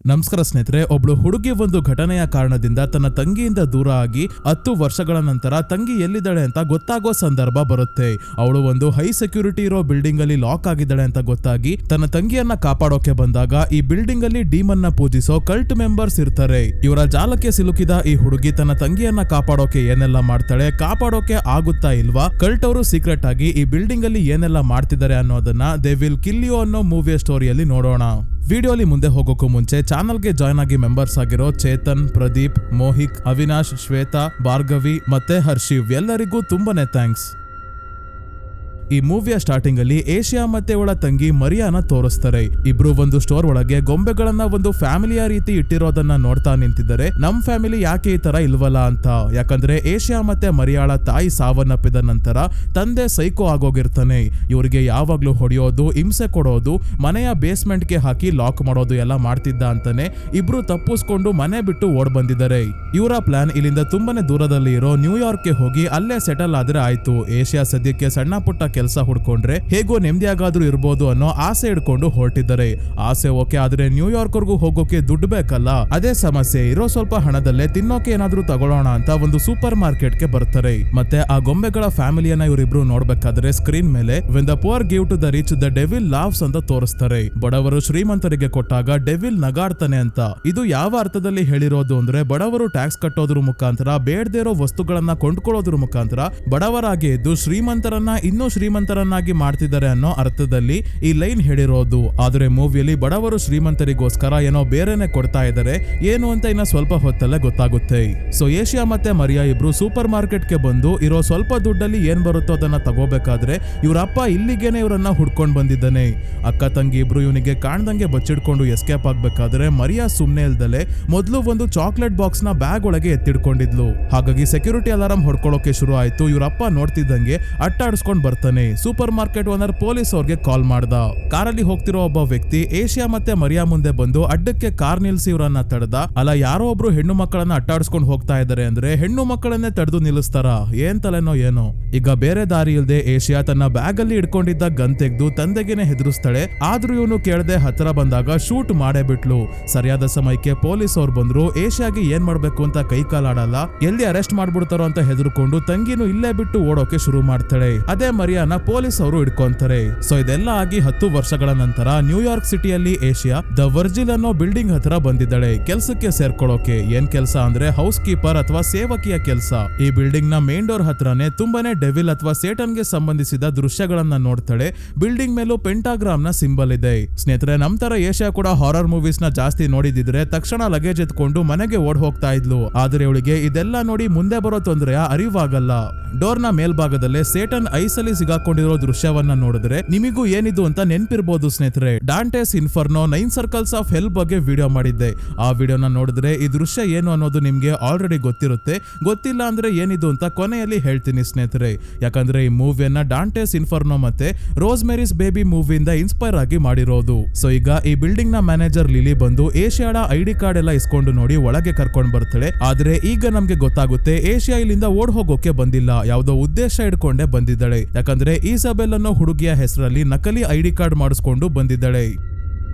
ನಮಸ್ಕಾರ ಸ್ನೇಹಿತರೆ, ಒಬ್ಳು ಹುಡುಗಿ ಒಂದು ಘಟನೆಯ ಕಾರಣದಿಂದ ತನ್ನ ತಂಗಿಯಿಂದ ದೂರ ಆಗಿ 10 ವರ್ಷಗಳ ನಂತರ ತಂಗಿ ಎಲ್ಲಿದ್ದಾಳೆ ಅಂತ ಗೊತ್ತಾಗೋ ಸಂದರ್ಭ ಬರುತ್ತೆ. ಅವಳು ಒಂದು ಹೈ ಸೆಕ್ಯೂರಿಟಿ ಇರೋ ಬಿಲ್ಡಿಂಗ್ ಅಲ್ಲಿ ಲಾಕ್ ಆಗಿದ್ದಾಳೆ ಅಂತ ಗೊತ್ತಾಗಿ ತನ್ನ ತಂಗಿಯನ್ನ ಕಾಪಾಡೋಕೆ ಬಂದಾಗ ಈ ಬಿಲ್ಡಿಂಗ್ ಅಲ್ಲಿ ಡೀಮನ್ ನ ಪೂಜಿಸೋ ಕಲ್ಟ್ ಮೆಂಬರ್ಸ್ ಇರ್ತಾರೆ. ಇವರ ಜಾಲಕ್ಕೆ ಸಿಲುಕಿದ ಈ ಹುಡುಗಿ ತನ್ನ ತಂಗಿಯನ್ನ ಕಾಪಾಡೋಕೆ ಏನೆಲ್ಲ ಮಾಡ್ತಾಳೆ, ಕಾಪಾಡೋಕೆ ಆಗುತ್ತಾ ಇಲ್ವಾ, ಕಲ್ಟ್ ಅವರು ಸೀಕ್ರೆಟ್ ಆಗಿ ಈ ಬಿಲ್ಡಿಂಗ್ ಅಲ್ಲಿ ಏನೆಲ್ಲ ಮಾಡ್ತಿದ್ದಾರೆ ಅನ್ನೋದನ್ನ ದೇ ವಿಲ್ ಕಿಲ್ ಯು ಅನ್ನೋ ಮೂವಿಯ ಸ್ಟೋರಿಯಲ್ಲಿ ನೋಡೋಣ. ವಿಡಿಯೋಲಿ ಮುಂದೆ ಹೋಗೋಕ್ಕೂ ಮುಂಚೆ ಚಾನಲ್ಗೆ ಜಾಯ್ನ್ ಆಗಿ ಮೆಂಬರ್ಸ್ ಆಗಿರೋ ಚೇತನ್, ಪ್ರದೀಪ್, ಮೋಹಿಕ್, ಅವಿನಾಶ್, ಶ್ವೇತಾ, ಭಾರ್ಗವಿ ಮತ್ತೆ ಹರ್ಷಿವ್ ಎಲ್ಲರಿಗೂ ತುಂಬಾನೇ ಥ್ಯಾಂಕ್ಸ್. ಈ ಮೂವಿಯ ಸ್ಟಾರ್ಟಿಂಗ್ ಅಲ್ಲಿ ಏಷ್ಯಾ ಮತ್ತೆ ಅವಳ ತಂಗಿ ಮರಿಯಾನ ತೋರಿಸ್ತಾರೆ. ಇಬ್ರು ಒಂದು ಸ್ಟೋರ್ ಒಳಗೆ ಗೊಂಬೆಗಳನ್ನ ಒಂದು ಫ್ಯಾಮಿಲಿಯ ರೀತಿ ಇಟ್ಟಿರೋದನ್ನ ನೋಡ್ತಾ ನಿಂತಿದ್ದಾರೆ. ನಮ್ ಫ್ಯಾಮಿಲಿ ಯಾಕೆ ಈ ತರ ಇಲ್ವಲ್ಲ ಅಂತ. ಯಾಕಂದ್ರೆ ಏಷ್ಯಾ ಮತ್ತೆ ಮರಿಯಾಳ ತಾಯಿ ಸಾವನ್ನಪ್ಪಿದ ನಂತರ ತಂದೆ ಸೈಕೋ ಆಗೋಗಿರ್ತಾನೆ. ಇವ್ರಿಗೆ ಯಾವಾಗ್ಲೂ ಹೊಡೆಯೋದು, ಹಿಂಸೆ ಕೊಡೋದು, ಮನೆಯ ಬೇಸ್ಮೆಂಟ್ ಗೆ ಹಾಕಿ ಲಾಕ್ ಮಾಡೋದು ಎಲ್ಲ ಮಾಡ್ತಿದ್ದ ಅಂತಾನೆ ಇಬ್ರು ತಪ್ಪಿಸ್ಕೊಂಡು ಮನೆ ಬಿಟ್ಟು ಓಡ್ ಬಂದಿದ್ದಾರೆ. ಇವರ ಪ್ಲಾನ್ ಇಲ್ಲಿಂದ ತುಂಬಾನೇ ದೂರದಲ್ಲಿ ಇರೋ ನ್ಯೂಯಾರ್ಕ್ ಗೆ ಹೋಗಿ ಅಲ್ಲೇ ಸೆಟಲ್ ಆದ್ರೆ ಆಯ್ತು. ಏಷ್ಯಾ ಸದ್ಯಕ್ಕೆ ಸಣ್ಣ ಪುಟ್ಟ ಕೆಲಸ ಹುಡ್ಕೊಂಡ್ರೆ ಹೇಗೋ ನೆಮ್ಮದಿಯಾಗಾದ್ರೂ ಇರ್ಬೋದು ಅನ್ನೋ ಆಸೆ ಇಡ್ಕೊಂಡು ಹೊರಟಿದ್ದಾರೆ. ಆಸೆ ಓಕೆ, ಆದ್ರೆ ನ್ಯೂಯಾರ್ಕ್ ವರ್ಗೂ ಹೋಗೋಕೆ ದುಡ್ಡು ಬೇಕಲ್ಲ, ಅದೇ ಸಮಸ್ಯೆ. ಇರೋ ಸ್ವಲ್ಪ ಹಣದಲ್ಲೇ ತಿನ್ನೋಕೆ ಏನಾದ್ರೂ ತಗೊಳ್ಳೋಣ ಅಂತ ಒಂದು ಸೂಪರ್ ಮಾರ್ಕೆಟ್ ಗೆ ಬರ್ತಾರೆ. ಮತ್ತೆ ಆ ಗೊಂಬೆಗಳ ಫ್ಯಾಮಿಲಿಯನ್ನ ಇವರಿಬ್ರು ನೋಡ್ಬೇಕಾದ್ರೆ ಸ್ಕ್ರೀನ್ ಮೇಲೆ when the poor give to the rich the devil laughs ಅಂತ ತೋರಿಸ್ತಾರೆ. ಬಡವರು ಶ್ರೀಮಂತರಿಗೆ ಕೊಟ್ಟಾಗ ಡೆವಿಲ್ ನಗಾಡ್ತಾನೆ ಅಂತ. ಇದು ಯಾವ ಅರ್ಥದಲ್ಲಿ ಹೇಳಿರೋದು ಅಂದ್ರೆ, ಬಡವರು ಟ್ಯಾಕ್ಸ್ ಕಟ್ಟೋದ್ರ ಮುಖಾಂತರ ಬೇಡದೇ ಇರೋ ವಸ್ತುಗಳನ್ನ ಕೊಂಡ್ಕೊಳ್ಳೋದ್ರ ಮುಖಾಂತರ ಬಡವರಾಗಿ ಇದ್ದು ಶ್ರೀಮಂತರನ್ನ ಇನ್ನೂ ಶ್ರೀಮಂತರನ್ನಾಗಿ ಮಾಡ್ತಿದ್ದಾರೆ ಅನ್ನೋ ಅರ್ಥದಲ್ಲಿ ಈ ಲೈನ್ ಹೇಳಿರೋದು. ಆದ್ರೆ ಮೂವಿಯಲ್ಲಿ ಬಡವರು ಶ್ರೀಮಂತರಿಗೋಸ್ಕರ ಏನೋ ಬೇರೆನೆ ಕೊಡ್ತಾ ಇದ್ದಾರೆ, ಏನು ಅಂತ ಇನ್ನ ಸ್ವಲ್ಪ ಹೊತ್ತಲ್ಲೇ ಗೊತ್ತಾಗುತ್ತೆ. ಸೊ ಏಷ್ಯಾ ಮತ್ತೆ ಮರಿಯಾ ಇಬ್ರು ಸೂಪರ್ ಮಾರ್ಕೆಟ್ ಗೆ ಬಂದು ಇರೋ ಸ್ವಲ್ಪ ದುಡ್ಡಲ್ಲಿ ಏನ್ ಬರುತ್ತೋ ಅದನ್ನ ತಗೋಬೇಕಾದ್ರೆ ಇವ್ರಪ್ಪ ಇಲ್ಲಿಗೇನೆ ಇವರನ್ನ ಹುಡ್ಕೊಂಡ್ ಬಂದಿದ್ದಾನೆ. ಅಕ್ಕ ತಂಗಿ ಇಬ್ರು ಇವನಿಗೆ ಕಾಣ್ದಂಗೆ ಬಚ್ಚಿಡ್ಕೊಂಡು ಎಸ್ಕೇಪ್ ಆಗ್ಬೇಕಾದ್ರೆ ಮರಿಯಾ ಸುಮ್ನೆ ಇಲ್ದಲೆ ಮೊದ್ಲು ಒಂದು ಚಾಕ್ಲೇಟ್ ಬಾಕ್ಸ್ ನ ಬ್ಯಾಗ್ ಒಳಗೆ ಎತ್ತಿಡ್ಕೊಂಡಿದ್ಲು. ಹಾಗಾಗಿ ಸೆಕ್ಯೂರಿಟಿ ಅಲಾರಂ ಹೊಡ್ಕೊಳ್ಳೋಕೆ ಶುರು ಆಯ್ತು. ಇವ್ರಪ್ಪ ನೋಡ್ತಿದ್ದಂಗೆ ಅಟ್ಟಾಡಿಸ್ಕೊಂಡ್ ಬರ್ತಾನೆ. ಸೂಪರ್ ಮಾರ್ಕೆಟ್ ಓನರ್ ಪೊಲೀಸ್ ಅವ್ರಿಗೆ ಕಾಲ್ ಮಾಡ್ದ. ಕಾರಲ್ಲಿ ಹೋಗ್ತಿರೋ ಒಬ್ಬ ವ್ಯಕ್ತಿ ಏಷ್ಯಾ ಮತ್ತೆ ಮರಿಯಾ ಮುಂದೆ ಬಂದು ಅಡ್ಡಕ್ಕೆ ಕಾರ್ ನಿಲ್ಸಿ ಇವರನ್ನ ತಡೆದ. ಅಲ್ಲ, ಯಾರೋ ಒಬ್ರು ಹೆಣ್ಣು ಮಕ್ಕಳನ್ನ ಅಟ್ಟಾಡಿಸ್ಕೊಂಡು ಹೋಗ್ತಾ ಇದಾರೆ ಅಂದ್ರೆ ಹೆಣ್ಣು ಮಕ್ಕಳನ್ನೇ ತಡೆದು ನಿಲ್ಲಿಸ್ತಾರ, ಏನ್ ತಲೆನೋ ಏನೋ. ಈಗ ಬೇರೆ ದಾರಿ ಇಲ್ದೆ ಏಷ್ಯಾ ತನ್ನ ಬ್ಯಾಗ್ ಅಲ್ಲಿ ಇಟ್ಕೊಂಡಿದ್ದ ಗನ್ ತೆಗೆದು ತಂದೆಗೆನೆ ಹೆದರಿಸ್ತಾಳೆ. ಆದ್ರೂ ಇವನು ಕೇಳದೆ ಹತ್ರ ಬಂದಾಗ ಶೂಟ್ ಮಾಡೇ ಬಿಟ್ಲು. ಸರಿಯಾದ ಸಮಯಕ್ಕೆ ಪೊಲೀಸ್ ಅವ್ರು ಬಂದ್ರು. ಏಷ್ಯಾಗೆ ಏನ್ ಮಾಡ್ಬೇಕು ಅಂತ ಕೈ ಕಾಲಾಡಲ್ಲ, ಎಲ್ಲಿ ಅರೆಸ್ಟ್ ಮಾಡ್ಬಿಡ್ತಾರೋ ಅಂತ ಹೆದರ್ಕೊಂಡು ತಂಗಿನೂ ಇಲ್ಲೇ ಬಿಟ್ಟು ಓಡೋಕೆ ಶುರು ಮಾಡ್ತಾಳೆ. ಅದೇ ಮರಿಯಾನ ಪೊಲೀಸ್ ಅವರು ಹಿಡ್ಕೊಂತಾರೆ. ಸೊ ಇದೆಲ್ಲ ಆಗಿ 10 ವರ್ಷಗಳ ನಂತರ ನ್ಯೂಯಾರ್ಕ್ ಸಿಟಿಯಲ್ಲಿ ಏಷ್ಯಾ ದ ವರ್ಜಿಲ್ ಅನ್ನೋ ಬಿಲ್ಡಿಂಗ್ ಹತ್ರ ಬಂದಿದ್ದಾಳೆ ಕೆಲ್ಸಕ್ಕೆ ಸೇರ್ಕೊಳ್ಳೋಕೆ. ಏನ್ ಕೆಲಸ ಅಂದ್ರೆ ಹೌಸ್ ಕೀಪರ್ ಅಥವಾ ಸೇವಕಿಯ ಕೆಲಸ. ಈ ಬಿಲ್ಡಿಂಗ್ ನ ಮೇನ್ ಡೋರ್ ಹತ್ರನೇ ತುಂಬಾನೇ ಡೆವಿಲ್ ಅಥವಾ ಸೇಟನ್ ಗೆ ಸಂಬಂಧಿಸಿದ ದೃಶ್ಯಗಳನ್ನ ನೋಡ್ತಾಳೆ. ಬಿಲ್ಡಿಂಗ್ ಮೇಲೂ ಪೆಂಟಾಗ್ರಾಮ್ ನ ಸಿಂಬಲ್ ಇದೆ. ಸ್ನೇಹಿತರೆ, ನಮ್ ತರ ಏಷ್ಯಾ ಕೂಡ ಹಾರರ್ ಮೂವೀಸ್ ನ ಜಾಸ್ತಿ ನೋಡಿದಿದ್ರೆ ತಕ್ಷಣ ಲಗೇಜ್ ಎತ್ಕೊಂಡು ಮನೆಗೆ ಓಡ್ ಹೋಗ್ತಾ ಇದ್ಲು. ಆದ್ರೆ ಇವಳಿಗೆ ಇದೆಲ್ಲ ನೋಡಿ ಮುಂದೆ ಬರೋ ತೊಂದರೆಯ ಅರಿವಾಗಲ್ಲ. ಡೋರ್ ನ ಮೇಲ್ಭಾಗದಲ್ಲೇ ಸೇಟನ್ ಐಸಲ್ಲಿ ಸಿಗಾಕೊಂಡಿರೋ ದೃಶ್ಯವನ್ನ ನೋಡಿದ್ರೆ ನಿಮಿಗೂ ಏನಿದು ಅಂತ ನೆನ್ಪಿರ್ಬೋದು ಸ್ನೇಹಿತರೆ. ಡಾಂಟೆಸ್ ಇನ್ಫರ್ನೋ 9 ಸರ್ಕಲ್ಸ್ ಆಫ್ ಹೆಲ್ ಬಗ್ಗೆ ವಿಡಿಯೋ ಮಾಡಿದ್ದೆ. ಆ ವಿಡಿಯೋನ ನೋಡಿದ್ರೆ ಈ ದೃಶ್ಯ ಏನು ಅನ್ನೋದು ನಿಮ್ಗೆ ಆಲ್ರೆಡಿ ಗೊತ್ತಿರುತ್ತೆ. ಗೊತ್ತಿಲ್ಲ ಅಂದ್ರೆ ಏನಿದು ಅಂತ ಕೊನೆಯಲ್ಲಿ ಹೇಳ್ತೀನಿ ಸ್ನೇಹಿತರೆ. ಯಾಕಂದ್ರೆ ಈ ಮೂವಿಯನ್ನ ಡಾಂಟೆಸ್ ಇನ್ಫರ್ನೋ ಮತ್ತೆ ರೋಸ್ ಮೇರಿಸ್ ಬೇಬಿ ಮೂವಿಯಿಂದ ಇನ್ಸ್ಪೈರ್ ಆಗಿ ಮಾಡಿರೋದು. ಸೊ ಈಗ ಈ ಬಿಲ್ಡಿಂಗ್ ನ ಮ್ಯಾನೇಜರ್ ಲಿಲಿ ಬಂದು ಏಷ್ಯಾಡ ಐಡಿ ಕಾರ್ಡ್ ಎಲ್ಲ ಇಸ್ಕೊಂಡು ನೋಡಿ ಒಳಗೆ ಕರ್ಕೊಂಡ್ ಬರ್ತಾಳೆ. ಆದ್ರೆ ಈಗ ನಮ್ಗೆ ಗೊತ್ತಾಗುತ್ತೆ ಏಷ್ಯಾ ಇಲ್ಲಿಂದ ಓಡ್ ಹೋಗೋಕೆ ಬಂದಿಲ್ಲ, ಯಾವುದೋ ಉದ್ದೇಶ ಇಟ್ಕೊಂಡೇ ಬಂದಿದ್ದಾಳೆ. ಯಾಕಂದ್ರೆ ಈಸಬೆಲ್ ಅನ್ನೋ ಹುಡುಗಿಯ ಹೆಸರಲ್ಲಿ ನಕಲಿ ಐಡಿ ಕಾರ್ಡ್ ಮಾಡಿಸ್ಕೊಂಡು ಬಂದಿದ್ದಾಳೆ.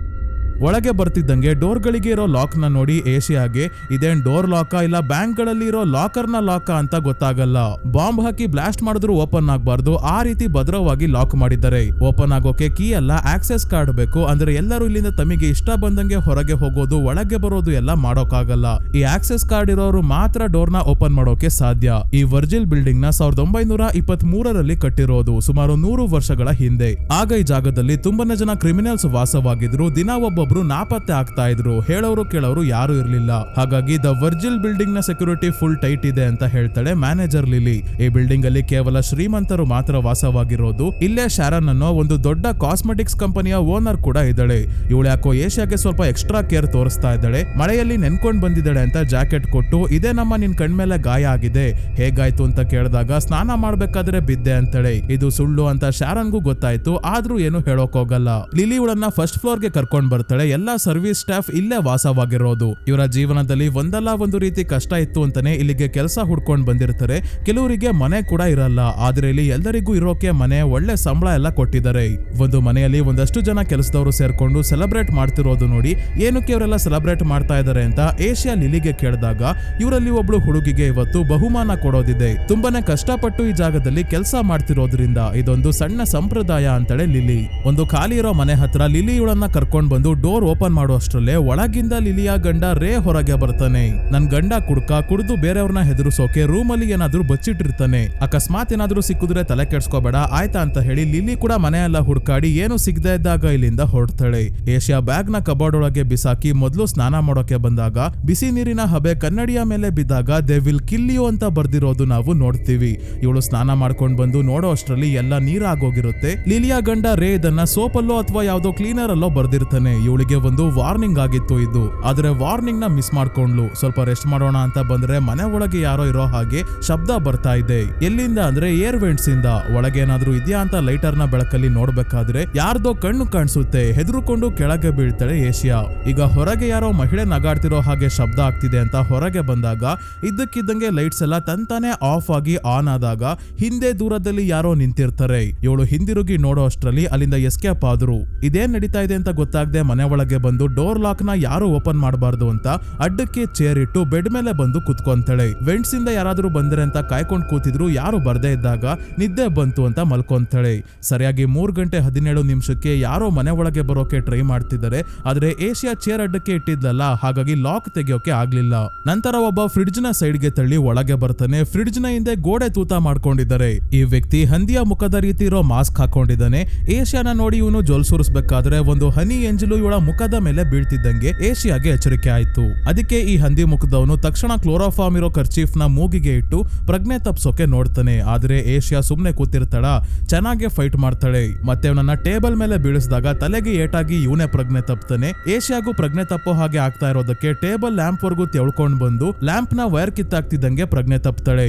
ಒಳಗೆ ಬರ್ತಿದ್ದಂಗೆ ಡೋರ್ ಗಳಿಗೆ ಇರೋ ಲಾಕ್ ನ ನೋಡಿ ಏಷ್ಯಾಗೆ ಇದೇನ್ ಡೋರ್ ಲಾಕ ಇಲ್ಲ ಬ್ಯಾಂಕ್ ಗಳಲ್ಲಿ ಇರೋ ಲಾಕರ್ ನ ಲಾಕ ಅಂತ ಗೊತ್ತಾಗಲ್ಲ. ಬಾಂಬ್ ಹಾಕಿ ಬ್ಲಾಸ್ಟ್ ಮಾಡಿದ್ರು ಓಪನ್ ಆಗ್ಬಾರ್ದು, ಆ ರೀತಿ ಭದ್ರವಾಗಿ ಲಾಕ್ ಮಾಡಿದ್ದಾರೆ. ಓಪನ್ ಆಗೋಕೆ ಕೀ ಅಲ್ಲ ಆಕ್ಸೆಸ್ ಕಾರ್ಡ್ ಬೇಕು. ಅಂದ್ರೆ ಎಲ್ಲರೂ ಇಲ್ಲಿಂದ ತಮಗೆ ಇಷ್ಟ ಬಂದಂಗೆ ಹೊರಗೆ ಹೋಗೋದು, ಒಳಗೆ ಬರೋದು ಎಲ್ಲ ಮಾಡೋಕ್ಕಾಗಲ್ಲ. ಈ ಆಕ್ಸೆಸ್ ಕಾರ್ಡ್ ಇರೋರು ಮಾತ್ರ ಡೋರ್ ನ ಓಪನ್ ಮಾಡೋಕೆ ಸಾಧ್ಯ. ಈ ವರ್ಜಿಲ್ ಬಿಲ್ಡಿಂಗ್ ನ 1923ರಲ್ಲಿ ಕಟ್ಟಿರೋದು, ಸುಮಾರು 100 ವರ್ಷಗಳ ಹಿಂದೆ. ಆಗ ಈ ಜಾಗದಲ್ಲಿ ತುಂಬಾನೇ ಜನ ಕ್ರಿಮಿನಲ್ಸ್ ವಾಸವಾಗಿದ್ರು. ದಿನ ಒಬ್ಬೊಬ್ರು ನಾಪತ್ತೆ ಆಗ್ತಾ ಇದ್ರು. ಹೇಳೋರು ಕೇಳೋರು ಯಾರು ಇರ್ಲಿಲ್ಲ. ಹಾಗಾಗಿ ದ ವರ್ಜಿಲ್ ಬಿಲ್ಡಿಂಗ್ ನ ಸೆಕ್ಯೂರಿಟಿ ಫುಲ್ ಟೈಟ್ ಇದೆ ಅಂತ ಹೇಳ್ತಾಳೆ ಮ್ಯಾನೇಜರ್ ಲಿಲಿ. ಈ ಬಿಲ್ಡಿಂಗ್ ಅಲ್ಲಿ ಕೇವಲ ಶ್ರೀಮಂತರು ಮಾತ್ರ ವಾಸವಾಗಿರೋದು. ಇಲ್ಲೇ ಶಾರನ್ ಅನ್ನೋ ಒಂದು ದೊಡ್ಡ ಕಾಸ್ಮೆಟಿಕ್ಸ್ ಕಂಪನಿಯ ಓನರ್ ಕೂಡ ಇದ್ದಾಳೆ. ಇವಳು ಯಾಕೋ ಏಷ್ಯಾಗೆ ಸ್ವಲ್ಪ ಎಕ್ಸ್ಟ್ರಾ ಕೇರ್ ತೋರಿಸ್ತಾ ಇದ್ದಾಳೆ. ಮಳೆಯಲ್ಲಿ ನೆನ್ಕೊಂಡ್ ಬಂದಿದ್ದಾಳೆ ಅಂತ ಜಾಕೆಟ್ ಕೊಟ್ಟು ಇದೇ ನಮ್ಮ ನಿನ್ ಕಣ್ಮೇಲೆ ಗಾಯ ಆಗಿದೆ, ಹೇಗಾಯ್ತು ಅಂತ ಕೇಳಿದಾಗ ಸ್ನಾನ ಮಾಡ್ಬೇಕಾದ್ರೆ ಬಿದ್ದೆ ಅಂತಾಳೆ. ಇದು ಸುಳ್ಳು ಅಂತ ಶಾರನ್ಗೂ ಗೊತ್ತಾಯ್ತು. ಆದ್ರೂ ಏನು ಹೇಳೋಕ್ ಹೋಗಲ್ಲ. ಲಿಲಿ ಇವಳನ್ನ ಫಸ್ಟ್ ಫ್ಲೋರ್ ಗೆ ಕರ್ಕೊಂಡ್ ಬರ್ತಾಳೆ. ಮಾಡ್ತಾಳೆ, ಎಲ್ಲಾ ಸರ್ವಿಸ್ ಸ್ಟಾಫ್ ಇಲ್ಲೇ ವಾಸವಾಗಿರೋದು. ಇವರ ಜೀವನದಲ್ಲಿ ಒಂದಲ್ಲ ಒಂದು ರೀತಿ ಕಷ್ಟ ಇತ್ತು ಅಂತಾನೆ ಇಲ್ಲಿಗೆ ಕೆಲಸ ಹುಡ್ಕೊಂಡ್ ಬಂದಿರ್ತಾರೆ. ಕೆಲವರಿಗೆ ಮನೆ ಕೂಡ ಇರಲ್ಲ, ಆದ್ರೆ ಇಲ್ಲಿ ಎಲ್ಲರಿಗೂ ಇರೋಕೆ ಮನೆ, ಒಳ್ಳೆ ಸಂಬಳ ಎಲ್ಲ ಕೊಟ್ಟಿದ್ದಾರೆ. ಒಂದು ಮನೆಯಲ್ಲಿ ಒಂದಷ್ಟು ಜನ ಕೆಲಸದವರು ಸೇರ್ಕೊಂಡು ಸೆಲೆಬ್ರೇಟ್ ಮಾಡ್ತಿರೋದು ನೋಡಿ ಏನಕ್ಕೆ ಇವರೆಲ್ಲ ಸೆಲೆಬ್ರೇಟ್ ಮಾಡ್ತಾ ಇದಾರೆ ಅಂತ ಏಷ್ಯಾ ಲಿಲಿಗೆ ಕೇಳಿದಾಗ, ಇವರಲ್ಲಿ ಒಬ್ಳು ಹುಡುಗಿಗೆ ಇವತ್ತು ಬಹುಮಾನ ಕೊಡೋದಿದೆ, ತುಂಬಾನೇ ಕಷ್ಟಪಟ್ಟು ಈ ಜಾಗದಲ್ಲಿ ಕೆಲಸ ಮಾಡ್ತಿರೋದ್ರಿಂದ ಇದೊಂದು ಸಣ್ಣ ಸಂಪ್ರದಾಯ ಅಂತಾಳೆ ಲಿಲಿ. ಒಂದು ಖಾಲಿ ಇರೋ ಮನೆ ಹತ್ರ ಲಿಲಿ ಇವಳನ್ನ ಕರ್ಕೊಂಡ್ ಬಂದು ಡೋರ್ ಓಪನ್ ಮಾಡೋ ಅಷ್ಟ್ರಲ್ಲೇ ಒಳಗಿಂದ ಲಿಲಿಯ ಗಂಡ ರೇ ಹೊರಗೆ ಬರ್ತಾನೆ. ನನ್ ಗಂಡ ಕುಡಿದು ಬೇರೆಯವ್ರನ್ನ ಹೆದರ್ಸೋಕೆ ರೂಮ್ ಅಲ್ಲಿ ಏನಾದ್ರೂ ಬಚ್ಚಿಟ್ಟಿರ್ತಾನೆ, ಅಕಸ್ಮಾತ್ ಏನಾದ್ರೂ ಸಿಕ್ಕಿದ್ರೆ ತಲೆ ಕೆಡ್ಸ್ಕೋಬೇಡ ಆಯ್ತಾ ಅಂತ ಹೇಳಿ ಲಿಲಿ ಕೂಡ ಮನೆಯೆಲ್ಲ ಹುಡ್ಕಾಡಿ ಏನು ಸಿಗದೆ ಇದ್ದಾಗ ಇಲ್ಲಿಂದ ಹೊರಡ್ತಾಳೆ. ಏಷ್ಯಾ ಬ್ಯಾಗ್ ನ ಕಬೋರ್ಡ್ ಒಳಗೆ ಬಿಸಾಕಿ ಮೊದ್ಲು ಸ್ನಾನ ಮಾಡೋಕೆ ಬಂದಾಗ ಬಿಸಿ ನೀರಿನ ಹಬೆ ಕನ್ನಡಿಯ ಮೇಲೆ ಬಿದ್ದಾಗ ದೇ ವಿಲ್ ಕಿಲ್ ಯು ಅಂತ ಬರ್ದಿರೋದು ನಾವು ನೋಡ್ತೀವಿ. ಇವಳು ಸ್ನಾನ ಮಾಡ್ಕೊಂಡ್ ಬಂದು ನೋಡೋ ಅಷ್ಟ್ರಲ್ಲಿ ಎಲ್ಲ ನೀರಾಗೋಗಿರುತ್ತೆ. ಲಿಲಿಯಾ ಗಂಡ ರೇ ಇದನ್ನ ಸೋಪಲ್ಲೋ ಅಥವಾ ಯಾವ್ದೋ ಕ್ಲೀನರ್ ಅಲ್ಲೋ ಬರ್ದಿರ್ತಾನೆ. ಇವಳಿಗೆ ಒಂದು ವಾರ್ನಿಂಗ್ ಆಗಿತ್ತು ಇದು, ಆದ್ರೆ ವಾರ್ನಿಂಗ್ ನ ಮಿಸ್ ಮಾಡ್ಕೊಂಡ್ಲು. ಸ್ವಲ್ಪ ರೆಸ್ಟ್ ಮಾಡೋಣ ಅಂತ ಬಂದ್ರೆ ಮನೆ ಒಳಗೆ ಯಾರೋ ಇರೋ ಹಾಗೆ ಶಬ್ದ ಬರ್ತಾ ಇದೆ. ಎಲ್ಲಿಂದ ಅಂದ್ರೆ ಏರ್ ವೆಂಟ್ಸ್ ಇಂದ. ಒಳಗೆ ಏನಾದ್ರೂ ಇದೆಯಾ ಅಂತ ಲೈಟರ್ ನ ಬೆಳಕಲ್ಲಿ ನೋಡ್ಬೇಕಾದ್ರೆ ಯಾರ್ದೋ ಕಣ್ಣು ಕಾಣಿಸುತ್ತೆ. ಹೆದರ್ಕೊಂಡು ಕೆಳಗೆ ಬೀಳ್ತಾಳೆ ಏಷ್ಯಾ. ಈಗ ಹೊರಗೆ ಯಾರೋ ಮಹಿಳೆ ನಗಾಡ್ತಿರೋ ಹಾಗೆ ಶಬ್ದ ಆಗ್ತಿದೆ ಅಂತ ಹೊರಗೆ ಬಂದಾಗ ಇದ್ದಕ್ಕಿದ್ದಂಗೆ ಲೈಟ್ಸ್ ಎಲ್ಲ ತಂತಾನೆ ಆಫ್ ಆಗಿ ಆನ್ ಆದಾಗ ಹಿಂದೆ ದೂರದಲ್ಲಿ ಯಾರೋ ನಿಂತಿರ್ತಾರೆ. ಇವಳು ಹಿಂದಿರುಗಿ ನೋಡೋ ಅಷ್ಟ್ರಲ್ಲಿ ಅಲ್ಲಿಂದ ಎಸ್ಕೇಪ್ ಆದ್ರು. ಇದೇನ್ ನಡೀತಾ ಇದೆ ಅಂತ ಗೊತ್ತಾಗದೆ ಮನೆ ಒಳಗೆ ಬಂದು ಡೋರ್ ಲಾಕ್ ನ ಯಾರು ಓಪನ್ ಮಾಡಬಾರ್ದು ಅಂತ ಅಡ್ಡಕ್ಕೆ ಚೇರ್ ಇಟ್ಟು ಬೆಡ್ ಮೇಲೆ ಬಂದು ಕುತ್ಕೊಂತಾಳೆ. ವೆಂಟ್ಸ್ ಇಂದ ಯಾರಾದ್ರೂ ಬಂದ್ರೆ ಅಂತ ಕಾಯ್ಕೊಂಡ್ ಕೂತಿದ್ರು, ಯಾರು ಬರ್ದೇ ಇದ್ದಾಗ ನಿದ್ದೆ ಬಂತು ಅಂತ ಮಲ್ಕೊಂತಾಳೆ. ಸರಿಯಾಗಿ 3:17 ಯಾರೋ ಮನೆ ಒಳಗೆ ಬರೋಕೆ ಟ್ರೈ ಮಾಡ್ತಿದ್ದಾರೆ, ಆದ್ರೆ ಏಷ್ಯಾ ಚೇರ್ ಅಡ್ಡಕ್ಕೆ ಇಟ್ಟಿದ್ಲಲ್ಲ, ಹಾಗಾಗಿ ಲಾಕ್ ತೆಗಿಯೋಕೆ ಆಗ್ಲಿಲ್ಲ. ನಂತರ ಒಬ್ಬ ಫ್ರಿಡ್ಜ್ ನ ಸೈಡ್ ಗೆ ತಳ್ಳಿ ಒಳಗೆ ಬರ್ತಾನೆ. ಫ್ರಿಡ್ಜ್ ನ ಹಿಂದೆ ಗೋಡೆ ತೂತ ಮಾಡ್ಕೊಂಡಿದ್ದಾರೆ. ಈ ವ್ಯಕ್ತಿ ಹಂದಿಯ ಮುಖದ ರೀತಿ ಇರೋ ಮಾಸ್ಕ್ ಹಾಕೊಂಡಿದ್ದಾನೆ. ಏಷ್ಯಾನ ನೋಡಿ ಇವನು ಜೊಲ್ ಸುರಿಸ್ಬೇಕಾದ್ರೆ ಒಂದು ಹನಿ ಎಂಜಲು ಇವಳ ಮುಖದ ಮೇಲೆ ಬೀಳ್ತಿದ್ದಂಗೆ ಏಷ್ಯಾಗೆ ಎಚ್ಚರಿಕೆ ಆಯ್ತು. ಅದಕ್ಕೆ ಈ ಹಂದಿ ಮುಖದವನು ತಕ್ಷಣ ಕ್ಲೋರೋಫಾರ್ಮ್ ಇರೋ ಕರ್ಚೀಫ್ ನ ಮೂಗಿಗೆ ಇಟ್ಟು ಪ್ರಜ್ಞೆ ತಪ್ಸೋಕೆ ನೋಡ್ತಾನೆ. ಆದ್ರೆ ಏಷ್ಯಾ ಸುಮ್ನೆ ಕೂತಿರ್ತಾಳ, ಚೆನ್ನಾಗಿ ಫೈಟ್ ಮಾಡ್ತಾಳೆ. ಮತ್ತೆ ಅವನನ್ನ ಟೇಬಲ್ ಮೇಲೆ ಬೀಳಿಸಿದಾಗ ತಲೆಗೆ ಏಟಾಗಿ ಇವನೇ ಪ್ರಜ್ಞೆ ತಪ್ತಾನೆ. ಏಷ್ಯಾಗೂ ಪ್ರಜ್ಞೆ ತಪ್ಪೋ ಹಾಗೆ ಆಗ್ತಾ ಇರೋದಕ್ಕೆ ಟೇಬಲ್ ಲ್ಯಾಂಪ್ ವರ್ಗೂ ತೆಳ್ಕೊಂಡ್ ಬಂದು ಲ್ಯಾಂಪ್ ನ ವೈರ್ ಕಿತ್ತಾಕ್ತಿದ್ದಂಗೆ ಪ್ರಜ್ಞೆ ತಪ್ತಾಳೆ.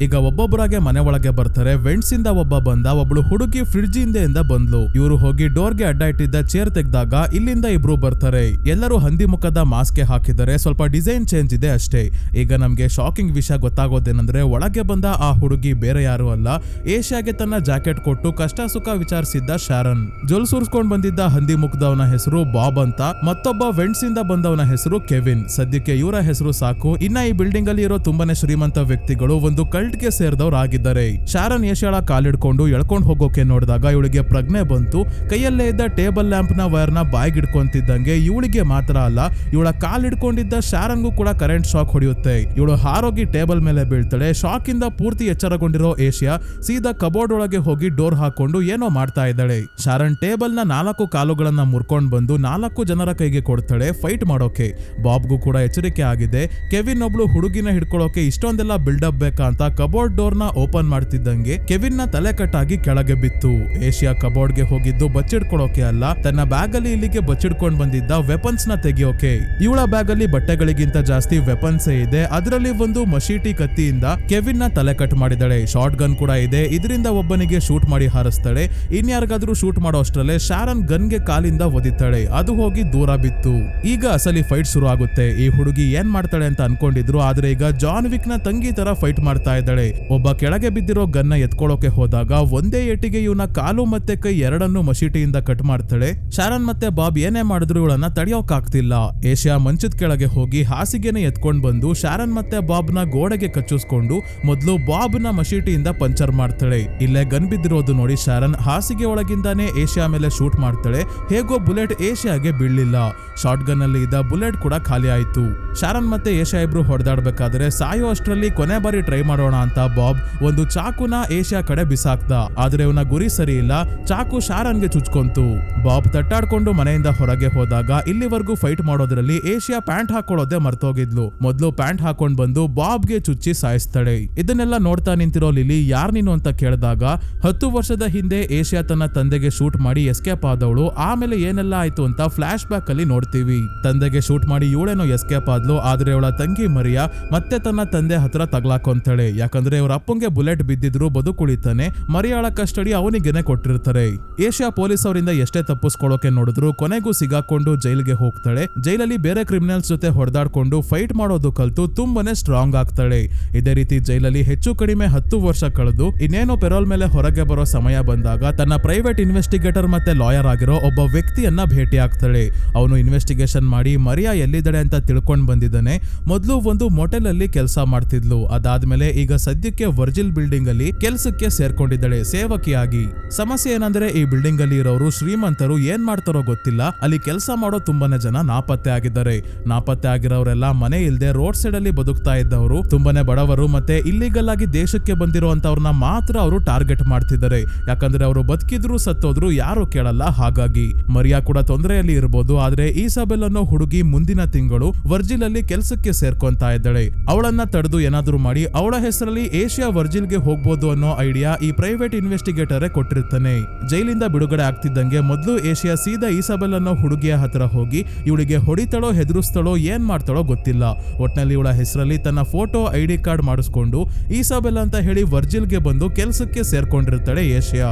ಈಗ ಒಬ್ಬೊಬ್ಬರಾಗೆ ಮನೆ ಒಳಗೆ ಬರ್ತಾರೆ. ವೆಂಟ್ಸ್ ಇಂದ ಒಬ್ಬ ಬಂದ, ಒಬ್ಳು ಹುಡುಗಿ ಫ್ರಿಡ್ಜ್ ಹಿಂದೆಯಿಂದ ಬಂದ್ಲು. ಇವರು ಹೋಗಿ ಡೋರ್ಗೆ ಅಡ್ಡ ಇಟ್ಟಿದ್ದ ಚೇರ್ ತೆಗ್ದಾಗ ಇಲ್ಲಿಂದ ಇಬ್ರು ಬರ್ತಾರೆ. ಎಲ್ಲರೂ ಹಂದಿ ಮುಖದ ಮಾಸ್ಕ್ ಹಾಕಿದ್ದಾರೆ, ಸ್ವಲ್ಪ ಡಿಸೈನ್ ಚೇಂಜ್ ಇದೆ ಅಷ್ಟೇ. ಈಗ ನಮ್ಗೆ ಶಾಕಿಂಗ್ ವಿಷಯ ಗೊತ್ತಾಗೋದೇನಂದ್ರೆ ಒಳಗೆ ಬಂದ ಆ ಹುಡುಗಿ ಬೇರೆ ಯಾರು ಅಲ್ಲ, ಏಷ್ಯಾಗೆ ತನ್ನ ಜಾಕೆಟ್ ಕೊಟ್ಟು ಕಷ್ಟ ಸುಖ ವಿಚಾರಿಸಿದ್ದ ಶಾರನ್. ಜೊಲ್ ಸುರ್ಸ್ಕೊಂಡ್ ಬಂದಿದ್ದ ಹಂದಿ ಮುಖದವನ ಹೆಸರು ಬಾಬ್ ಅಂತ, ಮತ್ತೊಬ್ಬ ವೆಂಟ್ಸ್ ಇಂದ ಬಂದವನ ಹೆಸರು ಕೆವಿನ್. ಸದ್ಯಕ್ಕೆ ಇವರ ಹೆಸರು ಸಾಕು. ಇನ್ನ ಈ ಬಿಲ್ಡಿಂಗ್ ಅಲ್ಲಿ ಇರೋ ತುಂಬಾನೇ ಶ್ರೀಮಂತ ವ್ಯಕ್ತಿಗಳು ಒಂದು ಕಲ್ಟ್ಗೆ ಸೇರಿದವ್ರು ಆಗಿದ್ದಾರೆ. ಶಾರನ್ ಏಷ್ಯಾಳ ಕಾಲಿಡ್ಕೊಂಡು ಎಳ್ಕೊಂಡು ಹೋಗೋಕೆ ನೋಡಿದಾಗ ಇವಳಿಗೆ ಪ್ರಜ್ಞೆ ಬಂತು. ಕೈಯಲ್ಲೇ ಇದ್ದ ಟೇಬಲ್ ಲ್ಯಾಂಪ್ ನ ವೈರ್ ನ ಬಾಯ್ಗಿಡ್ಕೊಂತಿದ್ದಂಗೆ ಇವಳಿಗೆ ಮಾತ್ರ ಅಲ್ಲ, ಇವಳ ಕಾಲಿಡ್ಕೊಂಡಿದ್ದ ಶಾರನ್ಗೂ ಕೂಡ ಕರೆಂಟ್ ಶಾಕ್ ಹೊಡೆಯುತ್ತೆ. ಇವಳು ಹಾರೋಗಿ ಟೇಬಲ್ ಮೇಲೆ ಬೀಳ್ತಾಳೆ. ಶಾಕ್ ಇಂದ ಪೂರ್ತಿ ಎಚ್ಚರಗೊಂಡಿರೋ ಏಷ್ಯಾ ಸೀದಾ ಕಬೋರ್ಡ್ ಒಳಗೆ ಹೋಗಿ ಡೋರ್ ಹಾಕೊಂಡು ಏನೋ ಮಾಡ್ತಾ ಇದ್ದಾಳೆ. ಶಾರನ್ ಟೇಬಲ್ ನ 4 ಕಾಲುಗಳನ್ನ ಮುರ್ಕೊಂಡ್ ಬಂದು 4 ಜನರ ಕೈಗೆ ಕೊಡ್ತಾಳೆ ಫೈಟ್ ಮಾಡೋಕೆ. ಬಾಬ್ಗೂ ಕೂಡ ಎಚ್ಚರಿಕೆ ಆಗಿದೆ. ಕೆವಿನ್ ಒಬ್ಳು ಹುಡುಗಿನ ಹಿಡ್ಕೊಳ್ಳೋಕೆ ಇಷ್ಟೊಂದೆಲ್ಲ ಬಿಲ್ಡಪ್ ಬೇಕಾ ಅಂತ ಕಬೋರ್ಡ್ ಡೋರ್ ನ ಓಪನ್ ಮಾಡ್ತಿದ್ದಂಗೆ ಕೆವಿನ್ ನ ತಲೆ ಕಟ್ಟಾಗಿ ಕೆಳಗೆ ಬಿತ್ತು. ಏಷ್ಯಾ ಕಬೋರ್ಡ್ ಗೆ ಹೋಗಿದ್ದು ಬಚ್ಚಿಡ್ಕೊಳ್ಳೋಕೆ ಅಲ್ಲ, ತನ್ನ ಬ್ಯಾಗ್ ಅಲ್ಲಿ ಇಲ್ಲಿಗೆ ಬಚ್ಚಿಡ್ಕೊಂಡ್ ಬಂದಿದ್ದ ವೆಪನ್ಸ್ ನ ತೆಗಿಯೋಕೆ. ಇವಳ ಬ್ಯಾಗ್ ಅಲ್ಲಿ ಬಟ್ಟೆಗಳಿಗಿಂತ ಜಾಸ್ತಿ ವೆಪನ್ಸ್ ಇದೆ. ಅದರಲ್ಲಿ ಒಂದು ಮಶೀಟಿ ಕತ್ತಿಯಿಂದ ಕೆವಿನ್ ನ ತಲೆ ಕಟ್ ಮಾಡಿದಾಳೆ. ಶಾರ್ಟ್ ಗನ್ ಕೂಡ ಇದೆ, ಇದರಿಂದ ಒಬ್ಬನಿಗೆ ಶೂಟ್ ಮಾಡಿ ಹಾರಿಸ್ತಾಳೆ. ಇನ್ಯಾರಿಗಾದ್ರೂ ಶೂಟ್ ಮಾಡೋ ಅಷ್ಟ್ರಲ್ಲೇ ಶಾರನ್ ಗನ್ ಗೆ ಕಾಲಿಂದ ಒದಿತಾಳೆ, ಅದು ಹೋಗಿ ದೂರ ಬಿತ್ತು. ಈಗ ಅಸಲಿ ಫೈಟ್ ಶುರು ಆಗುತ್ತೆ. ಈ ಹುಡುಗಿ ಏನ್ ಮಾಡ್ತಾಳೆ ಅಂತ ಅನ್ಕೊಂಡಿದ್ರು, ಆದ್ರೆ ಈಗ ಜಾನ್ ವಿಕ್ ನ ತಂಗಿ ತರ ಫೈಟ್ ಮಾಡ್ತಾ ಇದ್ದಾಳೆ. ಒಬ್ಬ ಕೆಳಗೆ ಬಿದ್ದಿರೋ ಗನ್ನ ಎತ್ಕೊಳ್ಳೋಕೆ ಹೋದಾಗ ಒಂದೇ ಏಟಿಗೆ ಇವನ ಕಾಲು ಮತ್ತೆ ಕೈ ಎರಡನ್ನು ಮಶೀಟಿಯಿಂದ ಕಟ್ ಮಾಡ್ತಾಳೆ. ಶಾರನ್ ಮತ್ತೆ ಬಾಬ್ ಏನೇ ಮಾಡಿದ್ರು ಇವಳನ್ನ ತಡೆಯೋಕಾಗ್ತಿಲ್ಲ. ಏಷ್ಯಾ ಮಂಚದ ಕೆಳಗೆ ಹೋಗಿ ಹಾಸಿಗೆನೆ ಎತ್ಕೊಂಡ್ ಬಂದು ಶಾರನ್ ಮತ್ತೆ ಬಾಬ್ ನ ಗೋಡೆಗೆ ಕಚ್ಚಿಸ್ಕೊಂಡು ಮೊದ್ಲು ಬಾಬ್ ನ ಮಶೀಟಿಯಿಂದ ಪಂಚರ್ ಮಾಡ್ತಾಳೆ. ಇಲ್ಲೇ ಗನ್ ಬಿದ್ದಿರೋದು ನೋಡಿ ಶಾರನ್ ಹಾಸಿಗೆ ಒಳಗಿಂದಾನೇ ಏಷ್ಯಾ ಮೇಲೆ ಶೂಟ್ ಮಾಡ್ತಾಳೆ. ಹೇಗೋ ಬುಲೆಟ್ ಏಷ್ಯಾಗೆ ಬೀಳಲಿಲ್ಲ. ಶಾರ್ಟ್ ಗನ್ ಅಲ್ಲಿ ಇದ್ದ ಬುಲೆಟ್ ಕೂಡ ಖಾಲಿ ಆಯ್ತು. ಶಾರನ್ ಮತ್ತೆ ಏಷ್ಯಾ ಇಬ್ರು ಹೊಡೆದಾಡ್ಬೇಕಾದ್ರೆ ಸಾಯೋ ಅಷ್ಟ್ರಲ್ಲಿ ಕೊನೆ ಬಾರಿ ಟ್ರೈ ಮಾಡೋಣ ಅಂತ ಬಾಬ್ ಒಂದು ಚಾಕುನ ಏಷ್ಯಾ ಕಡೆ ಬಿಸಾಕ್ದ. ಆದ್ರೆ ಇವನ ಗುರಿ ಸರಿ ಇಲ್ಲ, ಚಾಕು ಶಾರನ್ಗೆ ಚುಚ್ಕೊಂತು. ಬಾಬ್ ತಟ್ಟಾಡ್ಕೊಂಡು ಮನೆಯಿಂದ ಹೊರಗೆ ಹೋದಾಗ ಇಲ್ಲಿವರೆಗೂ ಫೈಟ್ ಮಾಡೋದ್ರಲ್ಲಿ ಏಷ್ಯಾ ಪ್ಯಾಂಟ್ ಹಾಕೊಳ್ಳೋದೇ ಮರ್ತೋಗಿದ್ಲು. ಮೊದ್ಲು ಪ್ಯಾಂಟ್ ಹಾಕೊಂಡ್ ಬಂದು ಬಾಬ್ಗೆ ಚುಚ್ಚಿ ಸಾಯಿಸ್ತಾಳೆ. ಇದನ್ನೆಲ್ಲ ನೋಡ್ತಾ ನಿಂತಿರೋ ಲಿಲಿ ಯಾರ್ ನೀನು ಅಂತ ಕೇಳಿದಾಗ 10 ವರ್ಷದ ಹಿಂದೆ ಏಷ್ಯಾ ತನ್ನ ತಂದೆಗೆ ಶೂಟ್ ಮಾಡಿ ಎಸ್ಕೇಪ್ ಆದವಳು. ಆಮೇಲೆ ಏನೆಲ್ಲ ಆಯ್ತು ಅಂತ ಫ್ಲಾಶ್ ಬ್ಯಾಕ್ ಅಲ್ಲಿ ನೋಡ್ತೀವಿ. ತಂದೆಗೆ ಶೂಟ್ ಮಾಡಿ ಇವಳೇನೋ ಎಸ್ಕೇಪ್ ಆದ್ಲು, ಆದ್ರೆ ಅವಳ ತಂಗಿ ಮರಿಯಾ ಮತ್ತೆ ತನ್ನ ತಂದೆ ಹತ್ರ ತಗ್ಲಾಕೊಂತಾಳೆ. ಯಾಕಂದ್ರೆ ಇವ್ರ ಅಪ್ಪಂಗೆ ಬುಲೆಟ್ ಬಿದ್ದಿದ್ರು ಬದುಕುಳಿತಾನೆ, ಮರಿಯಾಳ ಕಸ್ಟಡಿ ಅವನಿಗೆನೆ ಕೊಟ್ಟಿರ್ತಾರೆ. ಏಷ್ಯಾ ಪೊಲೀಸ್ ಅವರಿಂದ ಎಷ್ಟೇ ತಪ್ಪಿಸ್ಕೊಳ್ಳೋಕೆ ನೋಡಿದ್ರು ಕೊನೆಗೂ ಸಿಗಾಕೊಂಡು ಜೈಲ್ಗೆ ಹೋಗ್ತಾಳೆ. ಜೈಲಲ್ಲಿ ಬೇರೆ ಕ್ರಿಮಿನಲ್ಸ್ ಜೊತೆ ಹೊಡೆದಾಡ್ಕೊಂಡು ಫೈಟ್ ಮಾಡೋದು ಕಲ್ತು ತುಂಬಾನೇ ಸ್ಟ್ರಾಂಗ್ ಆಗ್ತಾಳೆ. ಇದೇ ರೀತಿ ಜೈಲಲ್ಲಿ ಹೆಚ್ಚು ಕಡಿಮೆ 10 ವರ್ಷ ಕಳೆದು ಇನ್ನೇನೋ ಪೆರೋಲ್ ಮೇಲೆ ಹೊರಗೆ ಬರೋ ಸಮಯ ಬಂದಾಗ ತನ್ನ ಪ್ರೈವೇಟ್ ಇನ್ವೆಸ್ಟಿಗೇಟರ್ ಮತ್ತೆ ಲಾಯರ್ ಆಗಿರೋ ಒಬ್ಬ ವ್ಯಕ್ತಿಯನ್ನ ಭೇಟಿ ಆಗ್ತಾಳೆ. ಅವನು ಇನ್ವೆಸ್ಟಿಗೇಷನ್ ಮಾಡಿ ಮರಿಯಾ ಎಲ್ಲಿದ್ದಾಳೆ ಅಂತ ತಿಳ್ಕೊಂಡ್ ಬಂದಿದ್ದಾನೆ. ಮೊದಲು ಒಂದು ಮೊಟೆಲ್ ಅಲ್ಲಿ ಕೆಲಸ ಮಾಡ್ತಿದ್ಲು, ಅದಾದ್ಮೇಲೆ ಈಗ ಸದ್ಯಕ್ಕೆ ವರ್ಜಿಲ್ ಬಿಲ್ಡಿಂಗ್ ಅಲ್ಲಿ ಕೆಲ್ಸಕ್ಕೆ ಸೇರ್ಕೊಂಡಿದ್ದಾಳೆ ಸೇವಕಿಯಾಗಿ. ಸಮಸ್ಯೆ ಏನಂದ್ರೆ ಈ ಬಿಲ್ಡಿಂಗ್ ಅಲ್ಲಿ ಇರೋರು ಶ್ರೀಮಂತರು, ಏನ್ ಮಾಡ್ತಾರೋ ಗೊತ್ತಿಲ್ಲ. ಅಲ್ಲಿ ಕೆಲಸ ಮಾಡೋ ತುಂಬಾನೇ ಜನ ನಾಪತ್ತೆ ಆಗಿದ್ದಾರೆ. ನಾಪತ್ತೆ ಆಗಿರೋರೆಲ್ಲ ಮನೆ ಇಲ್ದೆ ರೋಡ್ ಸೈಡ್ ಅಲ್ಲಿ ಬದುಕ್ತಾ ಇದ್ದವರು, ತುಂಬಾನೇ ಬಡವರು ಮತ್ತೆ ಇಲ್ಲಿಗಲ್ ಆಗಿ ದೇಶಕ್ಕೆ ಬಂದಿರೋಂತವ್ರನ್ನ ಮಾತ್ರ ಅವರು ಟಾರ್ಗೆಟ್ ಮಾಡ್ತಿದ್ದಾರೆ. ಯಾಕಂದ್ರೆ ಅವರು ಬದುಕಿದ್ರು ಸತ್ತೋದ್ರು ಯಾರು ಕೇಳಲ್ಲ. ಹಾಗಾಗಿ ಮರಿಯಾ ಕೂಡ ತೊಂದರೆಯಲ್ಲಿ ಇರಬಹುದು. ಆದ್ರೆ ಈಸಾಬೆಲ್ ಅನ್ನೋ ಹುಡುಗಿ ಮುಂದಿನ ತಿಂಗಳು ವರ್ಜಿಲ್ ಅಲ್ಲಿ ಕೆಲ್ಸಕ್ಕೆ ಸೇರ್ಕೊಂತಾ ಇದ್ದಾಳೆ. ಅವಳನ್ನ ತಡೆದು ಏನಾದ್ರೂ ಮಾಡಿ ಅವಳ ಹೆಸರಲ್ಲಿ ಏಷ್ಯಾ ವರ್ಜಿಲ್ಗೆ ಹೋಗ್ಬೋದು ಅನ್ನೋ ಐಡಿಯಾ ಈ ಪ್ರೈವೇಟ್ ಇನ್ವೆಸ್ಟಿಗೇಟರೇ ಕೊಟ್ಟಿರ್ತಾನೆ. ಜೈಲಿಂದ ಬಿಡುಗಡೆ ಆಗ್ತಿದ್ದಂಗೆ ಮೊದಲು ಏಷ್ಯಾ ಸೀದಾ ಈಸಾಬೆಲ್ ಅನ್ನೋ ಹುಡುಗಿಯ ಹತ್ರ ಹೋಗಿ ಇವಳಿಗೆ ಹೊಡಿತಾಳೋ ಹೆದರಿಸ್ತಾಳೋ ಏನ್ ಮಾಡ್ತಾಳೋ ಗೊತ್ತಿಲ್ಲ. ಒಟ್ನಲ್ಲಿ ಇವಳ ಹೆಸರಲ್ಲಿ ತನ್ನ ಫೋಟೋ ಐಡಿ ಕಾರ್ಡ್ ಮಾಡಿಸ್ಕೊಂಡು ಈಸಾಬೆಲ್ ಅಂತ ಹೇಳಿ ವರ್ಜಿಲ್ಗೆ ಬಂದು ಕೆಲ್ಸಕ್ಕೆ ಸೇರ್ಕೊಂಡಿರ್ತಾಳೆ ಏಷ್ಯಾ.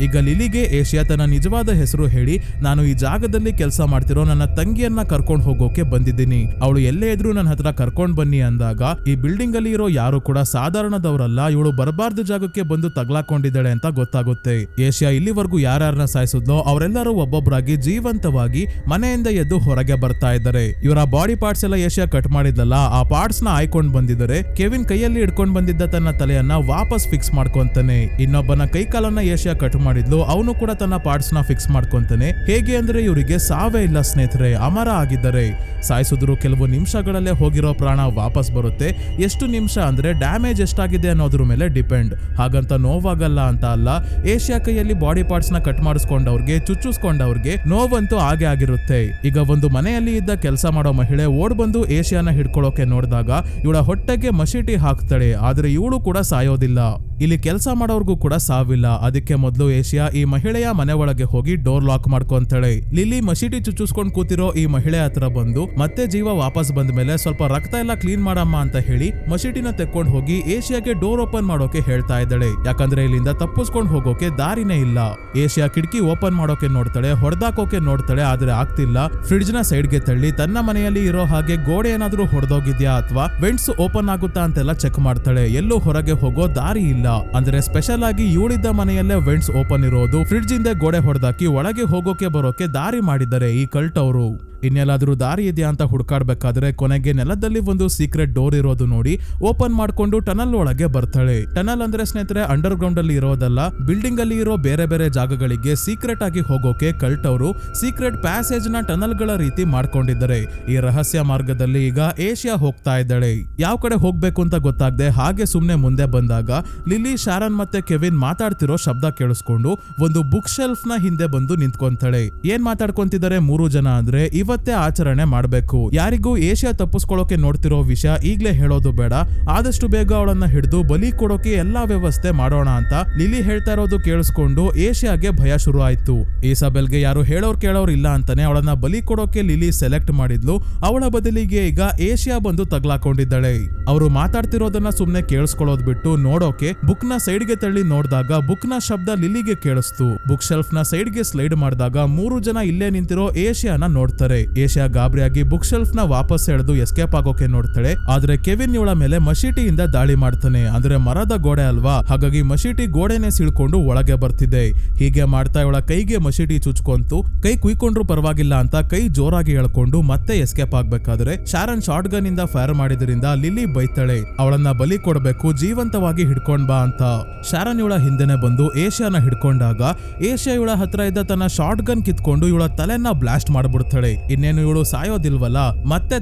ಈಗ ಲಿಲಿಗೆ ಏಷ್ಯಾ ತನ್ನ ನಿಜವಾದ ಹೆಸರು ಹೇಳಿ, ನಾನು ಈ ಜಾಗದಲ್ಲಿ ಕೆಲಸ ಮಾಡ್ತಿರೋ ನನ್ನ ತಂಗಿಯನ್ನ ಕರ್ಕೊಂಡು ಹೋಗೋಕೆ ಬಂದಿದ್ದೀನಿ, ಅವಳು ಎಲ್ಲೇ ಇದ್ರು ನನ್ನ ಹತ್ರ ಕರ್ಕೊಂಡ್ ಬನ್ನಿ ಅಂದಾಗ ಈ ಬಿಲ್ಡಿಂಗ್ ಅಲ್ಲಿ ಇರೋ ಯಾರು ಕೂಡ ಸಾಧಾರಣದವರಲ್ಲ, ಇವಳು ಬರಬಾರ್ದು ಜಾಗಕ್ಕೆ ಬಂದು ತಗ್ಲಾಕೊಂಡಿದ್ದಾಳೆ ಅಂತ ಗೊತ್ತಾಗುತ್ತೆ. ಏಷ್ಯಾ ಇಲ್ಲಿವರೆಗೂ ಯಾರ್ಯಾರನ್ನ ಸಾಯಿಸಿದ್ಲೋ ಅವರೆಲ್ಲರೂ ಒಬ್ಬೊಬ್ಬರಾಗಿ ಜೀವಂತವಾಗಿ ಮನೆಯಿಂದ ಎದ್ದು ಹೊರಗೆ ಬರ್ತಾ ಇದ್ದಾರೆ. ಇವರ ಬಾಡಿ ಪಾರ್ಟ್ಸ್ ಎಲ್ಲ ಏಷ್ಯಾ ಕಟ್ ಮಾಡಿದ್ಲಲ್ಲ, ಆ ಪಾರ್ಟ್ಸ್ ನ ಆಯ್ಕೊಂಡ್ ಬಂದಿದ್ದಾರೆ. ಕೆವಿನ್ ಕೈಯಲ್ಲಿ ಹಿಡ್ಕೊಂಡ್ ಬಂದಿದ್ದ ತನ್ನ ತಲೆಯನ್ನ ವಾಪಸ್ ಫಿಕ್ಸ್ ಮಾಡ್ಕೊಂತಾನೆ. ಇನ್ನೊಬ್ಬನ ಕೈ ಕಾಲನ್ನ ಏಷ್ಯಾ ಕಟ್ ಮಾಡಿದ್ಲು, ಅವನು ಕೂಡ ತನ್ನ ಪಾರ್ಟ್ಸ್ ನ ಫಿಕ್ಸ್ ಮಾಡ್ಕೊಂತಾನೆ. ಹೇಗೆ ಅಂದ್ರೆ ಇವರಿಗೆ ಸಾವೇ ಇಲ್ಲ ಸ್ನೇಹಿತರೆ, ಅಮರ ಆಗಿದ್ದಾರೆ. ಸಾಯಿಸಿದ್ರು ಕೆಲವು ನಿಮಿಷಗಳಲ್ಲೇ ಹೋಗಿರೋ ಪ್ರಾಣ ವಾಪಸ್ ಬರುತ್ತೆ. ಎಷ್ಟು ನಿಮಿಷ ಅಂದ್ರೆ ಡ್ಯಾಮೇಜ್ ಎಷ್ಟಾಗಿದೆ ಅನ್ನೋದ್ರ ಮೇಲೆ ಡಿಪೆಂಡ್. ಹಾಗಂತ ನೋವಾಗಲ್ಲ ಅಂತ ಅಲ್ಲ, ಏಷ್ಯಾ ಕೈಯಲ್ಲಿ ಬಾಡಿ ಪಾರ್ಟ್ಸ್ ನ ಕಟ್ ಮಾಡಿಸ್ಕೊಂಡವ್ರಿಗೆ ಚುಚ್ಚಿಸ್ಕೊಂಡವ್ರಿಗೆ ನೋವಂತೂ ಹಾಗೆ ಆಗಿರುತ್ತೆ. ಈಗ ಒಂದು ಮನೆಯಲ್ಲಿ ಇದ್ದ ಕೆಲಸ ಮಾಡೋ ಮಹಿಳೆ ಓಡ್ ಬಂದು ಏಷ್ಯಾನ ಹಿಡ್ಕೊಳ್ಳೋಕೆ ನೋಡಿದಾಗ ಇವಳ ಹೊಟ್ಟೆಗೆ ಮಶೀಟಿ ಹಾಕ್ತಾಳೆ. ಆದ್ರೆ ಇವಳು ಕೂಡ ಸಾಯೋದಿಲ್ಲ. ಇಲ್ಲಿ ಕೆಲಸ ಮಾಡೋರ್ಗೂ ಕೂಡ ಸಾವಿಲ್ಲ. ಅದಕ್ಕೆ ಮೊದಲು ಏಷ್ಯಾ ಈ ಮಹಿಳೆಯ ಮನೆ ಒಳಗೆ ಹೋಗಿ ಡೋರ್ ಲಾಕ್ ಮಾಡ್ಕೊಂತಾಳೆ. ಲಿಲಿ ಮಶೀಟಿ ಚುಚ್ಚಿಸ್ಕೊಂಡ್ ಕೂತಿರೋ ಈ ಮಹಿಳೆ ಹತ್ರ ಬಂದು ಮತ್ತೆ ಜೀವ ವಾಪಸ್ ಬಂದ ಮೇಲೆ ಸ್ವಲ್ಪ ರಕ್ತ ಎಲ್ಲ ಕ್ಲೀನ್ ಮಾಡಮ್ಮ ಅಂತ ಹೇಳಿ ಮಶೀಟಿನ ತೆಕ್ಕೊಂಡ್ ಹೋಗಿ ಏಷ್ಯಾಗೆ ಡೋರ್ ಓಪನ್ ಮಾಡೋಕೆ ಹೇಳ್ತಾ ಇದ್ದಾಳೆ. ಯಾಕಂದ್ರೆ ಇಲ್ಲಿಂದ ತಪ್ಪಿಸ್ಕೊಂಡ್ ಹೋಗೋಕೆ ದಾರಿನೇ ಇಲ್ಲ. ಏಷ್ಯಾ ಕಿಟಕಿ ಓಪನ್ ಮಾಡೋಕೆ ನೋಡ್ತಾಳೆ, ಹೊಡೆದಾಕೋಕೆ ನೋಡ್ತಾಳೆ, ಆದ್ರೆ ಆಗ್ತಿಲ್ಲ. ಫ್ರಿಡ್ಜ್ ನ ಸೈಡ್ಗೆ ತಳ್ಳಿ ತನ್ನ ಮನೆಯಲ್ಲಿ ಇರೋ ಹಾಗೆ ಗೋಡೆ ಏನಾದ್ರೂ ಹೊಡೆದೋಗಿದ್ಯಾ ಅಥವಾ ವೆಂಟ್ಸ್ ಓಪನ್ ಆಗುತ್ತಾ ಅಂತೆಲ್ಲ ಚೆಕ್ ಮಾಡ್ತಾಳೆ. ಎಲ್ಲೂ ಹೊರಗೆ ಹೋಗೋ ದಾರಿ ಇಲ್ಲ. ಅಂದ್ರೆ ಸ್ಪೆಷಲ್ ಆಗಿ ಇವಳಿದ್ದ ಮನೆಯಲ್ಲೇ ವೆಂಟ್ಸ್ ಓಪನ್ ಇರೋದು, ಫ್ರಿಡ್ಜ್ ಇಂದ ಗೋಡೆ ಹೊಡೆದಾಕಿ ಒಳಗೆ ಹೋಗೋಕೆ ಬರೋಕೆ ದಾರಿ ಮಾಡಿದ್ದಾರೆ ಈ ಕಲ್ಟ್ ಅವರು. ಇನ್ನೆಲ್ಲಾದ್ರೂ ದಾರಿ ಇದೆಯಾ ಅಂತ ಹುಡುಕಾಡ್ಬೇಕಾದ್ರೆ ಕೊನೆಗೆ ನೆಲದಲ್ಲಿ ಒಂದು ಸೀಕ್ರೆಟ್ ಡೋರ್ ಇರೋದು ನೋಡಿ ಓಪನ್ ಮಾಡ್ಕೊಂಡು ಟನಲ್ ಒಳಗೆ ಬರ್ತಾಳೆ. ಟನಲ್ ಅಂದ್ರೆ ಸ್ನೇಹಿತರೆ ಅಂಡರ್ ಗ್ರೌಂಡ್ ಅಲ್ಲಿ ಇರೋದಲ್ಲ, ಬಿಲ್ಡಿಂಗ್ ಅಲ್ಲಿ ಇರೋ ಬೇರೆ ಬೇರೆ ಜಾಗಗಳಿಗೆ ಸೀಕ್ರೆಟ್ ಆಗಿ ಹೋಗೋಕೆ ಕಲ್ಟ್ ಅವರು ಸೀಕ್ರೆಟ್ ಪ್ಯಾಸೇಜ್ ನ ಟನಲ್ ಗಳ ರೀತಿ ಮಾಡ್ಕೊಂಡಿದ್ದಾರೆ. ಈ ರಹಸ್ಯ ಮಾರ್ಗದಲ್ಲಿ ಈಗ ಏಷ್ಯಾ ಹೋಗ್ತಾ ಇದ್ದಾಳೆ. ಯಾವ ಕಡೆ ಹೋಗ್ಬೇಕು ಅಂತ ಗೊತ್ತಾಗದೆ ಹಾಗೆ ಸುಮ್ನೆ ಮುಂದೆ ಬಂದಾಗ ಲಿಲಿ, ಶಾರನ್ ಮತ್ತೆ ಕೆವಿನ್ ಮಾತಾಡ್ತಿರೋ ಶಬ್ದ ಕೇಳಿಸ್ಕೊಂಡು ಒಂದು ಬುಕ್ ಶೆಲ್ಫ್ ನ ಹಿಂದೆ ಬಂದು ನಿಂತ್ಕೊಂತಾಳೆ. ಏನ್ ಮಾತಾಡ್ಕೊಂತಿದ್ದಾರೆ 3 ಜನ ಅಂದ್ರೆ ಇವತ್ತೇ ಆಚರಣೆ ಮಾಡ್ಬೇಕು. ಯಾರಿಗೂ ಏಷ್ಯಾ ತಪ್ಪಿಸ್ಕೊಳ್ಳೋಕೆ ನೋಡ್ತಿರೋ ವಿಷಯ ಈಗ್ಲೇ ಹೇಳೋದು ಬೇಡ, ಆದಷ್ಟು ಬೇಗ ಅವಳನ್ನ ಹಿಡಿದು ಬಲಿ ಕೊಡೋಕೆ ಎಲ್ಲಾ ವ್ಯವಸ್ಥೆ ಮಾಡೋಣ ಅಂತ ಲಿಲಿ ಹೇಳ್ತಾ ಇರೋದು ಕೇಳಿಸ್ಕೊಂಡು ಏಷ್ಯಾಗೆ ಭಯ ಶುರು ಆಯ್ತು. ಈಸಾಬೆಲ್ಗೆ ಯಾರು ಹೇಳೋರ್ ಕೇಳೋರ್ ಇಲ್ಲ ಅಂತಾನೆ ಅವಳನ್ನ ಬಲಿ ಕೊಡೋಕೆ ಲಿಲಿ ಸೆಲೆಕ್ಟ್ ಮಾಡಿದ್ಲು. ಅವಳ ಬದಲಿಗೆ ಈಗ ಏಷ್ಯಾ ಬಂದು ತಗ್ಲಾಕೊಂಡಿದ್ದಾಳೆ. ಅವರು ಮಾತಾಡ್ತಿರೋದನ್ನ ಸುಮ್ನೆ ಕೇಳಿಸ್ಕೊಳ್ಳೋದ್ ಬಿಟ್ಟು ನೋಡೋಕೆ ಬುಕ್ ನ ಸೈಡ್ ಗೆ ತಳ್ಳಿ ನೋಡಿದಾಗ ಬುಕ್ ನ ಶಬ್ದ ಲಿಲಿಗೆ ಕೇಳಿಸ್ತು. ಬುಕ್ ಶೆಲ್ಫ್ ನ ಸೈಡ್ ಗೆ ಸ್ಲೈಡ್ ಮಾಡಿದಾಗ 3 ಜನ ಇಲ್ಲೇ ನಿಂತಿರೋ ಏಷ್ಯಾನ ನೋಡ್ತಾರೆ. ಏಷ್ಯಾ ಗಾಬರಿಯಾಗಿ ಬುಕ್ ಶೆಲ್ಫ್ ನ ವಾಪಸ್ ಎಳೆದು ಎಸ್ಕೇಪ್ ಆಗೋಕೆ ನೋಡ್ತಾಳೆ. ಆದ್ರೆ ಕೆವಿನ್ ಇವಳ ಮೇಲೆ ಮಶೀಟಿಯಿಂದ ದಾಳಿ ಮಾಡ್ತಾನೆ. ಅಂದ್ರೆ ಮರದ ಗೋಡೆ ಅಲ್ವಾ, ಹಾಗಾಗಿ ಮಶೀಟಿ ಗೋಡೆನೆ ಸಿಳ್ಕೊಂಡು ಒಳಗೆ ಬರ್ತಿದೆ. ಹೀಗೆ ಮಾಡ್ತಾ ಇವಳ ಕೈಗೆ ಮಶೀಟಿ ಚುಚ್ಕೊಂತು. ಕೈ ಕುಯ್ಕೊಂಡ್ರು ಪರವಾಗಿಲ್ಲ ಅಂತ ಕೈ ಜೋರಾಗಿ ಎಳ್ಕೊಂಡು ಮತ್ತೆ ಎಸ್ಕೇಪ್ ಆಗ್ಬೇಕಾದ್ರೆ ಶಾರನ್ ಶಾರ್ಟ್ ಗನ್ ಇಂದ ಫೈರ್ ಮಾಡಿದ್ರಿಂದ ಲಿಲಿ ಬೈತಾಳೆ, ಅವಳನ್ನ ಬಲಿ ಕೊಡ್ಬೇಕು, ಜೀವಂತವಾಗಿ ಹಿಡ್ಕೊಂಡ್ ಬಾ ಅಂತ. ಶಾರನ್ ಇವಳ ಹಿಂದೆನೆ ಬಂದು ಏಷ್ಯಾನ ಹಿಡ್ಕೊಂಡಾಗ ಏಷ್ಯಾ ಇವಳ ಹತ್ರ ಇದ್ದ ತನ್ನ ಶಾರ್ಟ್ ಗನ್ ಕಿತ್ಕೊಂಡು ಇವಳ ತಲೆನ ಬ್ಲಾಸ್ಟ್ ಮಾಡ್ಬಿಡ್ತಾಳೆ. ಇನ್ನೇನು ಇವಳು ಸಾಯೋದಿಲ್ವಲ್ಲ, ಮತ್ತೆ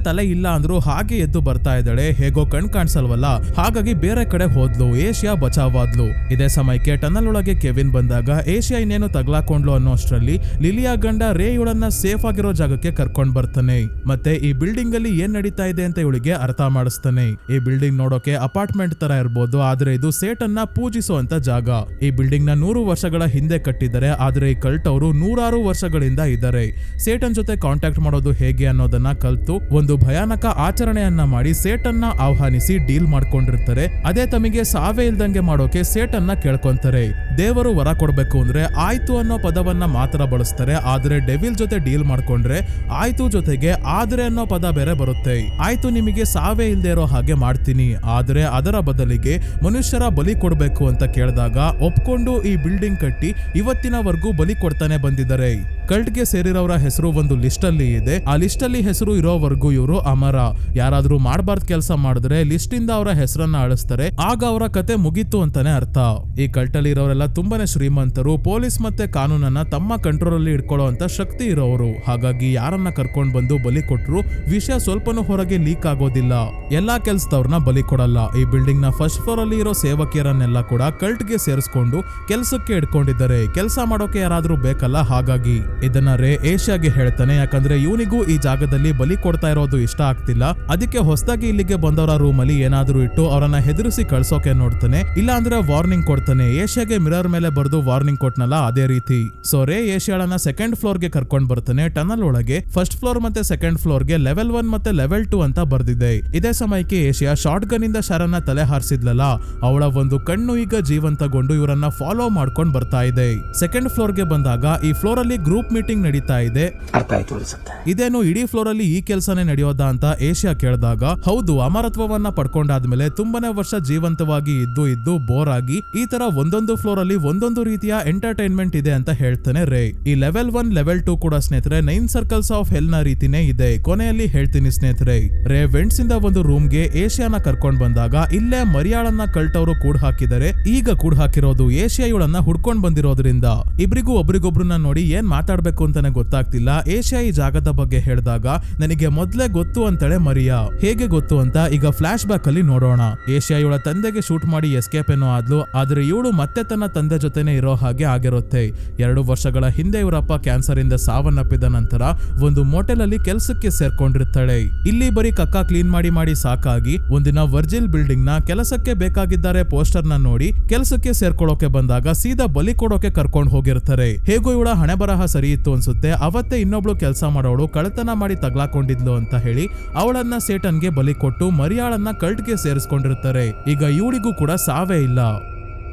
ತಲೆ ಇಲ್ಲ ಅಂದ್ರೂ ಹಾಗೆ ಎದ್ದು ಬರ್ತಾ ಇದ್ದಾಳೆ. ಹೇಗೋ ಕಣ್ ಕಾಣಿಸಲ್ವಲ್ಲ, ಹಾಗಾಗಿ ಬೇರೆ ಕಡೆ ಹೋದ್ಲು. ಏಷ್ಯಾ ಬಚಾವಾದ್ಲು. ಇದೇ ಸಮಯಕ್ಕೆ ಟನಲ್ ಒಳಗೆ ಕೆವಿನ್ ಬಂದಾಗ ಏಷ್ಯಾ ಇನ್ನೇನು ತಗ್ಲಾಕೊಂಡ್ಲು ಅನ್ನೋ ಅಷ್ಟರಲ್ಲಿ ಲಿಲಿಯಾ ಗಂಡ ರೇ ಇವಳನ್ನ ಸೇಫ್ ಆಗಿರೋ ಜಾಗಕ್ಕೆ ಕರ್ಕೊಂಡ್ ಬರ್ತಾನೆ. ಮತ್ತೆ ಈ ಬಿಲ್ಡಿಂಗ್ ಅಲ್ಲಿ ಏನ್ ನಡೀತಾ ಇದೆ ಅಂತ ಇವಳಿಗೆ ಅರ್ಥ ಮಾಡಿಸ್ತಾನೆ. ಈ ಬಿಲ್ಡಿಂಗ್ ನೋಡೋಕೆ ಅಪಾರ್ಟ್ಮೆಂಟ್ ತರ ಇರ್ಬೋದು, ಆದ್ರೆ ಇದು ಸೇಟ್ ಸೇಟನ್ನ ಪೂಜಿಸುವಂತ ಜಾಗ. ಈ ಬಿಲ್ಡಿಂಗ್ ನ 100 ವರ್ಷಗಳ ಹಿಂದೆ ಕಟ್ಟಿದ್ದಾರೆ, ಆದ್ರೆ ಈ ಕಲ್ಟ್ ಅವರು 106 ವರ್ಷಗಳಿಂದ ಇದ್ದಾರೆ. ಸೇಟನ್ ಜೊತೆ ಕಾಂಟ್ಯಾಕ್ಟ್ ಮಾಡೋದು ಹೇಗೆ ಅನ್ನೋದನ್ನ ಕಲ್ತು ಒಂದು ಭಯಾನಕ ಆಚರಣೆಯನ್ನ ಮಾಡಿ ಸೇಟನ್ನ ಆಹ್ವಾನಿಸಿ ಡೀಲ್ ಮಾಡ್ಕೊಂಡಿರ್ತಾರೆ. ಅದೇ ತಮಗೆ ಸಾವೇ ಇಲ್ದಂಗೆ ಮಾಡೋಕೆ ಸೇಟನ್ನ ಕೇಳ್ಕೊಂತಾರೆ. ದೇವರು ವರ ಕೊಡ್ಬೇಕು ಅಂದ್ರೆ ಆಯ್ತು ಅನ್ನೋ ಪದವನ್ನ ಮಾತ್ರ ಬಳಸ್ತಾರೆ, ಆದ್ರೆ ಡೆವಿಲ್ ಜೊತೆ ಡೀಲ್ ಮಾಡ್ಕೊಂಡ್ರೆ ಆಯ್ತು ಜೊತೆಗೆ ಆದ್ರೆ ಅನ್ನೋ ಪದ ಬೇರೆ ಬರುತ್ತೆ. ಆಯ್ತು ನಿಮಗೆ ಸಾವೇ ಇಲ್ದೇ ಇರೋ ಹಾಗೆ ಮಾಡ್ತೀನಿ, ಆದ್ರೆ ಅದರ ಬದಲಿಗೆ ಮನುಷ್ಯರ ಬಲಿ ಕೊಡ್ಬೇಕು ಅಂತ ಕೇಳಿದಾಗ ಒಪ್ಕೊಂಡು ಈ ಬಿಲ್ಡಿಂಗ್ ಕಟ್ಟಿ ಇವತ್ತಿನವರೆಗೂ ಬಲಿ ಕೊಡ್ತಾನೆ ಬಂದಿದ್ದಾರೆ. ಕಲ್ಟ್ಗೆ ಸೇರಿರೋರ ಹೆಸರು ಒಂದು ಲಿಸ್ಟ್ ಅಲ್ಲಿ ಇದೆ. ಆ ಲಿಸ್ಟ್ ಅಲ್ಲಿ ಹೆಸರು ಇರೋವರೆಗೂ ಇವರು ಅಮರ. ಯಾರಾದ್ರೂ ಮಾಡಬಾರ್ದು ಕೆಲಸ ಮಾಡಿದ್ರೆ ಲಿಸ್ಟ್ ಇಂದ ಅವರ ಹೆಸರನ್ನ ಅಳಿಸ್ತಾರೆ, ಆಗ ಅವರ ಕತೆ ಮುಗೀತು ಅಂತಾನೆ ಅರ್ಥ. ಈ ಕಲ್ಟ್ ಅಲ್ಲಿ ಇರೋರೆಲ್ಲ ತುಂಬಾನೇ ಶ್ರೀಮಂತರು, ಪೊಲೀಸ್ ಮತ್ತೆ ಕಾನೂನನ್ನ ತಮ್ಮ ಕಂಟ್ರೋಲ್ ಅಲ್ಲಿ ಇಟ್ಕೊಳ್ಳೋ ಅಂತ ಶಕ್ತಿ ಇರೋರು. ಹಾಗಾಗಿ ಯಾರನ್ನ ಕರ್ಕೊಂಡ್ ಬಂದು ಬಲಿ ಕೊಟ್ರು ವಿಷಯ ಸ್ವಲ್ಪನೂ ಹೊರಗೆ ಲೀಕ್ ಆಗೋದಿಲ್ಲ. ಎಲ್ಲಾ ಕೆಲ್ಸದವ್ರನ್ನ ಬಲಿ ಕೊಡಲ್ಲ. ಈ ಬಿಲ್ಡಿಂಗ್ ನ ಫಸ್ಟ್ ಫ್ಲೋರ್ ಅಲ್ಲಿ ಇರೋ ಸೇವಕಿಯರನ್ನೆಲ್ಲ ಕೂಡ ಕಲ್ಟ್ಗೆ ಸೇರಿಸ್ಕೊಂಡು ಕೆಲ್ಸಕ್ಕೆ ಇಟ್ಕೊಂಡಿದ್ದಾರೆ. ಕೆಲಸ ಮಾಡೋಕೆ ಯಾರಾದ್ರೂ ಬೇಕಲ್ಲ, ಹಾಗಾಗಿ ಇದನ್ನ ರೇ ಏಷ್ಯಾಗೆ ಹೇಳ್ತಾನೆ. ಯಾಕಂದ್ರೆ ಇವನಿಗೂ ಈ ಜಾಗದಲ್ಲಿ ಬಲಿ ಕೊಡ್ತಾ ಇರೋದು ಇಷ್ಟ ಆಗ್ತಿಲ್ಲ. ಅದಕ್ಕೆ ಹೊಸದಾಗಿ ಇಲ್ಲಿಗೆ ಬಂದವರ ರೂಮ್ ಅಲ್ಲಿ ಏನಾದ್ರೂ ಇಟ್ಟು ಅವರನ್ನ ಹೆದರಿಸಿ ಕಳ್ಸೋಕೆ ನೋಡ್ತಾನೆ, ಇಲ್ಲ ಅಂದ್ರೆ ವಾರ್ನಿಂಗ್ ಕೊಡ್ತಾನೆ. ಏಷ್ಯಾಗೆ ಮಿರರ್ ಮೇಲೆ ಬರೆದು ವಾರ್ನಿಂಗ್ ಕೊಟ್ನಲ್ಲ ಅದೇ ರೀತಿ. ಸೊ ರೇ ಏಷ್ಯಾಳನ್ನ ಸೆಕೆಂಡ್ ಫ್ಲೋರ್ ಗೆ ಕರ್ಕೊಂಡ್ ಬರ್ತಾನೆ. ಟನಲ್ ಒಳಗೆ ಫಸ್ಟ್ ಫ್ಲೋರ್ ಮತ್ತೆ ಸೆಕೆಂಡ್ ಫ್ಲೋರ್ ಗೆ ಲೆವೆಲ್ 1 ಮತ್ತೆ ಲೆವೆಲ್ 2 ಅಂತ ಬರ್ದಿದೆ. ಇದೇ ಸಮಯಕ್ಕೆ ಏಷ್ಯಾ ಶಾರ್ಟ್ ಗನ್ ಇಂದ ಶರನ್ನ ತಲೆ ಹಾರಿಸಿದ್ಲಲ್ಲ, ಅವಳ ಒಂದು ಕಣ್ಣು ಈಗ ಜೀವಂತಗೊಂಡು ಇವರನ್ನ ಫಾಲೋ ಮಾಡ್ಕೊಂಡ್ ಬರ್ತಾ ಇದೆ. ಸೆಕೆಂಡ್ ಫ್ಲೋರ್ ಗೆ ಬಂದಾಗ ಈ ಫ್ಲೋರ್ ಅಲ್ಲಿ ಗ್ರೂಪ್ ಮೀಟಿಂಗ್ ನಡೀತಾ ಇದೆ. ಅರ್ಥ ಆಯ್ತು ಅನ್ಸುತ್ತೆ. ಇದೇನು ಇಡೀ ಫ್ಲೋರ್ ಅಲ್ಲಿ ಈ ಕೆಲಸನೇ ನಡೆಯೋದಾ ಅಂತ ಏಷ್ಯಾ ಕೇಳಿದಾಗ ಹೌದು, ಅಮರತ್ವವನ್ನ ಪಡ್ಕೊಂಡಾದ್ಮೇಲೆ ತುಂಬಾನೇ ವರ್ಷ ಜೀವಂತವಾಗಿ ಇದ್ದು ಬೋರ್ ಆಗಿ ಈ ತರ ಒಂದೊಂದು ಫ್ಲೋರ್ ಅಲ್ಲಿ ಒಂದೊಂದು ರೀತಿಯ ಎಂಟರ್ಟೈನ್ಮೆಂಟ್ ಇದೆ ಅಂತ ಹೇಳ್ತಾನೆ ರೇ. ಈ ಲೆವೆಲ್ 1 ಲೆವೆಲ್ 2 ಕೂಡ ಸ್ನೇಹಿತರೆ 9 ಸರ್ಕಲ್ಸ್ ಆಫ್ ಹೆಲ್ ನ ರೀತಿನೇ ಇದೆ. ಕೊನೆಯಲ್ಲಿ ಹೇಳ್ತೀನಿ ಸ್ನೇಹಿತರೆ. ರೇ ವೆಂಟ್ಸ್ ಇಂದ ಒಂದು ರೂಮ್ ಗೆ ಏಷ್ಯಾನ ಕರ್ಕೊಂಡ್ ಬಂದಾಗ ಇಲ್ಲೇ ಮರಿಯಾಳನ್ನ ಕಲ್ಟ್ ಅವರು ಕೂಡ್ ಹಾಕಿದರೆ. ಈಗ ಕೂಡ್ ಹಾಕಿರೋದು ಏಷ್ಯಾ ಇವಳನ್ನ ಹುಡ್ಕೊಂಡ್ ಬಂದಿರೋದ್ರಿಂದ ಇಬ್ರಿಗೂ ಒಬ್ರಿಗೊಬ್ರನ್ನ ನೋಡಿ ಏನ್ ಮಾತಾಡ್ಬೇಕು ಅಂತಾನೆ ಗೊತ್ತಾಗ್ತಿಲ್ಲ. ಏಷ್ಯಾ ಈ ಜಾಗದ ಬಗ್ಗೆ ಹೇಳಿದಾಗ ನನಗೆ ಮೊದ್ಲೇ ಗೊತ್ತು ಅಂತಾಳೆ ಮರಿಯಾ. ಹೇಗೆ ಗೊತ್ತು ಅಂತ ಈಗ ಫ್ಲಾಶ್ ಬ್ಯಾಕ್ ಅಲ್ಲಿ ನೋಡೋಣ. ಏಷ್ಯಾ ಇವಳ ತಂದೆಗೆ ಶೂಟ್ ಮಾಡಿ ಎಸ್ಕೇಪ್ ಏನೋ ಆದ್ಲು, ಆದ್ರೆ ಇವಳು ಮತ್ತೆ ತನ್ನ ತಂದೆ ಜೊತೆನೆ ಇರೋ ಹಾಗೆ ಆಗಿರುತ್ತೆ. 2 ವರ್ಷಗಳ ಹಿಂದೆ ಇವರಪ್ಪ ಕ್ಯಾನ್ಸರ್ ಇಂದ ಸಾವನ್ನಪ್ಪಿದ ನಂತರ ಒಂದು ಮೋಟೆಲ್ ಅಲ್ಲಿ ಕೆಲಸಕ್ಕೆ ಸೇರ್ಕೊಂಡಿರ್ತಾಳೆ. ಇಲ್ಲಿ ಬರೀ ಕಕ್ಕ ಕ್ಲೀನ್ ಮಾಡಿ ಸಾಕಾಗಿ ಒಂದಿನ ವರ್ಜಿಲ್ ಬಿಲ್ಡಿಂಗ್ ನ ಕೆಲಸಕ್ಕೆ ಬೇಕಾಗಿದ್ದಾರೆ ಪೋಸ್ಟರ್ ನ ನೋಡಿ ಕೆಲಸಕ್ಕೆ ಸೇರ್ಕೊಳ್ಳೋಕೆ ಬಂದಾಗ ಸೀದಾ ಬಲಿ ಕೊಡೋಕೆ ಕರ್ಕೊಂಡು ಹೋಗಿರ್ತಾರೆ. ಹೇಗೋ ಇವಳ ಹಣೆ ಬರಹ ಸರಿ ಇತ್ತು ಅನ್ಸುತ್ತೆ. ಅವತ್ತೇ ಇನ್ನೊಬ್ಳು ಕೆಲಸ ಮಾಡೋಳು ಕಳ್ಳತನ ಮಾಡಿ ತಗ್ಲಾಕೊಂಡಿದ್ಲು ಅಂತ ಹೇಳಿ ಅವಳನ್ನ ಸೇಟನ್ಗೆ ಬಲಿ ಕೊಟ್ಟು ಮರಿಯಾಳನ್ನ ಕಲ್ಟ್ಗೆ ಸೇರಿಸ್ಕೊಂಡಿರ್ತಾರೆ. ಈಗ ಇವಳಿಗೂ ಕೂಡ ಸಾವೇ ಇಲ್ಲ.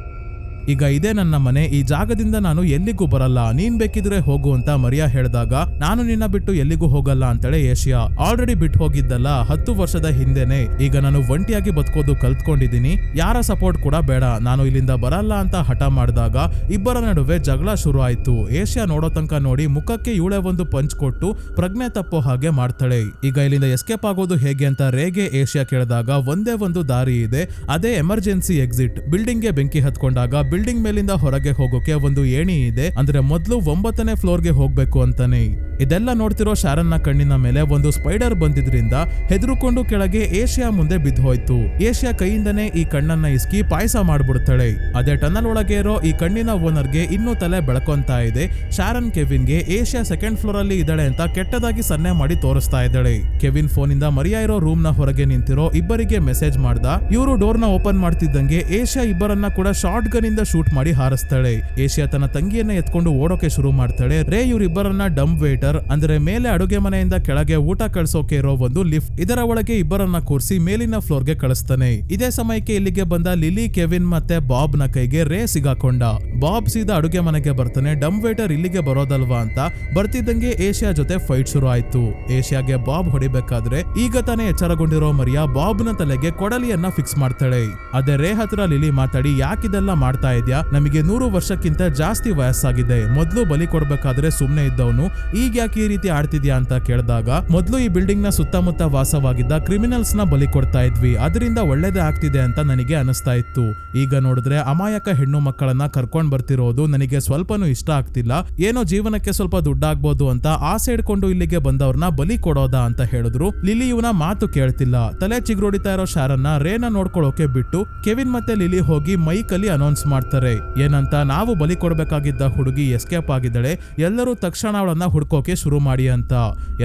ಈಗ ಇದೇ ನನ್ನ ಮನೆ, ಈ ಜಾಗದಿಂದ ನಾನು ಎಲ್ಲಿಗೂ ಬರಲ್ಲ, ನೀನ್ ಬೇಕಿದ್ರೆ ಹೋಗು ಅಂತ ಮರಿಯಾ ಹೇಳಿದಾಗ ನಾನು ನಿನ್ನ ಬಿಟ್ಟು ಎಲ್ಲಿಗೂ ಹೋಗಲ್ಲ ಅಂತೇಳಿ ಏಷ್ಯಾ. ಆಲ್ರೆಡಿ ಬಿಟ್ಟು ಹೋಗಿದ್ದಲ್ಲ 10 ವರ್ಷದ ಹಿಂದೆನೆ. ಈಗ ನಾನು ಒಂಟಿಯಾಗಿ ಬದುಕೋದು ಕಲ್ತ್ಕೊಂಡಿದ್ದೀನಿ, ಯಾರ ಸಪೋರ್ಟ್ ಕೂಡ ಬೇಡ, ನಾನು ಇಲ್ಲಿಂದ ಬರಲ್ಲ ಅಂತ ಹಠ ಮಾಡಿದಾಗ ಇಬ್ಬರ ನಡುವೆ ಜಗಳ ಶುರು ಆಯ್ತು. ಏಷ್ಯಾ ನೋಡೋ ತನಕ ನೋಡಿ ಮುಖಕ್ಕೆ ಇವಳೆ ಒಂದು ಪಂಚ್ ಕೊಟ್ಟು ಪ್ರಜ್ಞೆ ತಪ್ಪೋ ಹಾಗೆ ಮಾಡ್ತಾಳೆ. ಈಗ ಇಲ್ಲಿಂದ ಎಸ್ಕೇಪ್ ಆಗೋದು ಹೇಗೆ ಅಂತ ರೇಗೆ ಏಷ್ಯಾ ಕೇಳಿದಾಗ ಒಂದೇ ಒಂದು ದಾರಿ ಇದೆ, ಅದೇ ಎಮರ್ಜೆನ್ಸಿ ಎಕ್ಸಿಟ್. ಬಿಲ್ಡಿಂಗ್ ಗೆ ಬೆಂಕಿ ಹತ್ಕೊಂಡಾಗ ಬಿಲ್ಡಿಂಗ್ ಮೇಲಿಂದ ಹೊರಗೆ ಹೋಗೋಕೆ ಒಂದು ಏಣಿ ಇದೆ, ಅಂದ್ರೆ ಮೊದಲು 9ನೇ ಫ್ಲೋರ್ಗೆ ಹೋಗ್ಬೇಕು ಅಂತಾನೆ. ಇದೆಲ್ಲ ನೋಡ್ತಿರೋ ಶಾರನ್ನ ಕಣ್ಣಿನ ಮೇಲೆ ಒಂದು ಸ್ಪೈಡರ್ ಬಂದಿದ್ರಿಂದ ಹೆದರುಕೊಂಡು ಕೆಳಗೆ ಏಷ್ಯಾ ಮುಂದೆ ಬಿದ್ದು ಹೋಯ್ತು. ಏಷ್ಯಾ ಕೈಯಿಂದನೇ ಈ ಕಣ್ಣನ್ನ ಇಸ್ಕಿ ಪಾಯಸ ಮಾಡ್ಬಿಡ್ತಾಳೆ. ಅದೇ ಟನಲ್ ಒಳಗೆ ಇರೋ ಈ ಕಣ್ಣಿನ ಓನರ್ಗೆ ಇನ್ನೂ ತಲೆ ಬೆಳಕೊಂತ ಇದೆ. ಶಾರನ್ ಕೆವಿನ್ಗೆ ಏಷ್ಯಾ ಸೆಕೆಂಡ್ ಫ್ಲೋರ್ ಅಲ್ಲಿ ಇದ್ದಾಳೆ ಅಂತ ಕೆಟ್ಟದಾಗಿ ಸನ್ನೆ ಮಾಡಿ ತೋರಿಸ್ತಾ ಇದ್ದಾಳೆ. ಕೆವಿನ್ ಫೋನ್ ಇಂದ ಮರಿಯಾ ಇರೋ ರೂಮ್ ನ ಹೊರಗೆ ನಿಂತಿರೋ ಇಬ್ಬರಿಗೆ ಮೆಸೇಜ್ ಮಾಡ್ದ. ಇವರು ಡೋರ್ ನ ಓಪನ್ ಮಾಡ್ತಿದ್ದಂಗೆ ಏಷ್ಯಾ ಇಬ್ಬರನ್ನ ಕೂಡ ಶಾರ್ಟ್ ಗನ್ ಇಂದ ಶೂಟ್ ಮಾಡಿ ಹಾರಿಸ್ತಾಳೆ. ಏಷ್ಯಾ ತನ್ನ ತಂಗಿಯನ್ನ ಎತ್ಕೊಂಡು ಓಡೋಕೆ ಶುರು ಮಾಡ್ತಾಳೆ. ರೇ ಇವರಿಬ್ಬರನ್ನ ಡಮ್ ವೇಟರ್ ಅಂದ್ರೆ ಮೇಲೆ ಅಡುಗೆ ಮನೆಯಿಂದ ಕೆಳಗೆ ಊಟ ಕಳ್ಸೋಕೆ ಇರೋ ಒಂದು ಲಿಫ್ಟ್, ಇದರ ಒಳಗೆ ಇಬ್ಬರನ್ನ ಕೂರಿಸಿ ಮೇಲಿನ ಫ್ಲೋರ್ಗೆ ಕಳಿಸ್ತಾನೆ. ಇದೇ ಸಮಯಕ್ಕೆ ಇಲ್ಲಿಗೆ ಬಂದ ಲಿಲಿ, ಕೆವಿನ್ ಮತ್ತೆ ಬಾಬ್ ನ ಕೈಗೆ ರೇ ಸಿಗಾಕೊಂಡ. ಬಾಬ್ ಸೀದಾ ಅಡುಗೆ ಮನೆಗೆ ಬರ್ತಾನೆ. ಡಮ್ ವೇಟರ್ ಇಲ್ಲಿಗೆ ಬರೋದಲ್ವಾ ಅಂತ ಬರ್ತಿದ್ದಂಗೆ ಏಷ್ಯಾ ಜೊತೆ ಫೈಟ್ ಶುರು ಆಯ್ತು. ಏಷ್ಯಾಗೆ ಬಾಬ್ ಹೊಡಿಬೇಕಾದ್ರೆ ಈಗ ತಾನೇ ಎಚ್ಚರಗೊಂಡಿರೋ ಮರಿಯಾ ಬಾಬ್ ನ ತಲೆಗೆ ಕೊಡಲಿಯನ್ನ ಫಿಕ್ಸ್ ಮಾಡ್ತಾಳೆ. ಅದೇ ರೇ ಹತ್ರ ಲಿಲಿ ಮಾತಾಡಿ ಯಾಕಿದೆಲ್ಲ ಮಾಡ್ತಾ ಇದ್ಯಾ, ನಮಗೆ 100 ವರ್ಷಕ್ಕಿಂತ ಜಾಸ್ತಿ ವಯಸ್ಸಾಗಿದೆ, ಮೊದ್ಲು ಬಲಿ ಕೊಡ್ಬೇಕಾದ್ರೆ ಸುಮ್ನೆ ಇದ್ದವನು ಈಗ ಯಾಕೆ ಈ ರೀತಿ ಆಡ್ತಿದ್ಯಾ ಅಂತ ಕೇಳಿದಾಗ ಮೊದ್ಲು ಈ ಬಿಲ್ಡಿಂಗ್ ನ ಸುತ್ತಮುತ್ತ ವಾಸವಾಗಿದ್ದ ಕ್ರಿಮಿನಲ್ಸ್ ನ ಬಲಿ ಕೊಡ್ತಾ ಇದ್ವಿ, ಅದರಿಂದ ಒಳ್ಳೇದೇ ಆಗ್ತಿದೆ ಅಂತ ನನಗೆ ಅನಿಸ್ತಾ ಇತ್ತು. ಈಗ ನೋಡಿದ್ರೆ ಅಮಾಯಕ ಹೆಣ್ಣು ಮಕ್ಕಳನ್ನ ಕರ್ಕೊಂಡ್ ಬರ್ತಿರೋದು ನನಗೆ ಸ್ವಲ್ಪನೂ ಇಷ್ಟ ಆಗ್ತಿಲ್ಲ. ಏನೋ ಜೀವನಕ್ಕೆ ಸ್ವಲ್ಪ ದುಡ್ಡಾಗ್ಬೋದು ಅಂತ ಆಸೆ ಇಡ್ಕೊಂಡು ಇಲ್ಲಿಗೆ ಬಂದವ್ರನ್ನ ಬಲಿ ಕೊಡೋದಾ ಅಂತ ಹೇಳಿದ್ರು. ಲಿಲಿ ಇವನ ಮಾತು ಕೇಳ್ತಿಲ್ಲ. ತಲೆ ಚಿಗುರೊಡಿತಾ ಇರೋ ಶಾರನ್ನ ರೇನ ನೋಡ್ಕೊಳ್ಳೋಕೆ ಬಿಟ್ಟು ಕೆವಿನ್ ಮತ್ತೆ ಲಿಲಿ ಹೋಗಿ ಮೈಕ್ ಅಲ್ಲಿ ಅನೌನ್ಸ್ ಮಾಡ್ತಾರೆ. ಏನಂತ, ನಾವು ಬಲಿ ಕೊಡ್ಬೇಕಾಗಿದ್ದ ಹುಡುಗಿ ಎಸ್ಕೇಪ್ ಆಗಿದ್ದಾಳೆ, ಎಲ್ಲರೂ ತಕ್ಷಣ ಅವಳನ್ನ ಹುಡ್ಕೋಕೆ ಶುರು ಮಾಡಿ ಅಂತ.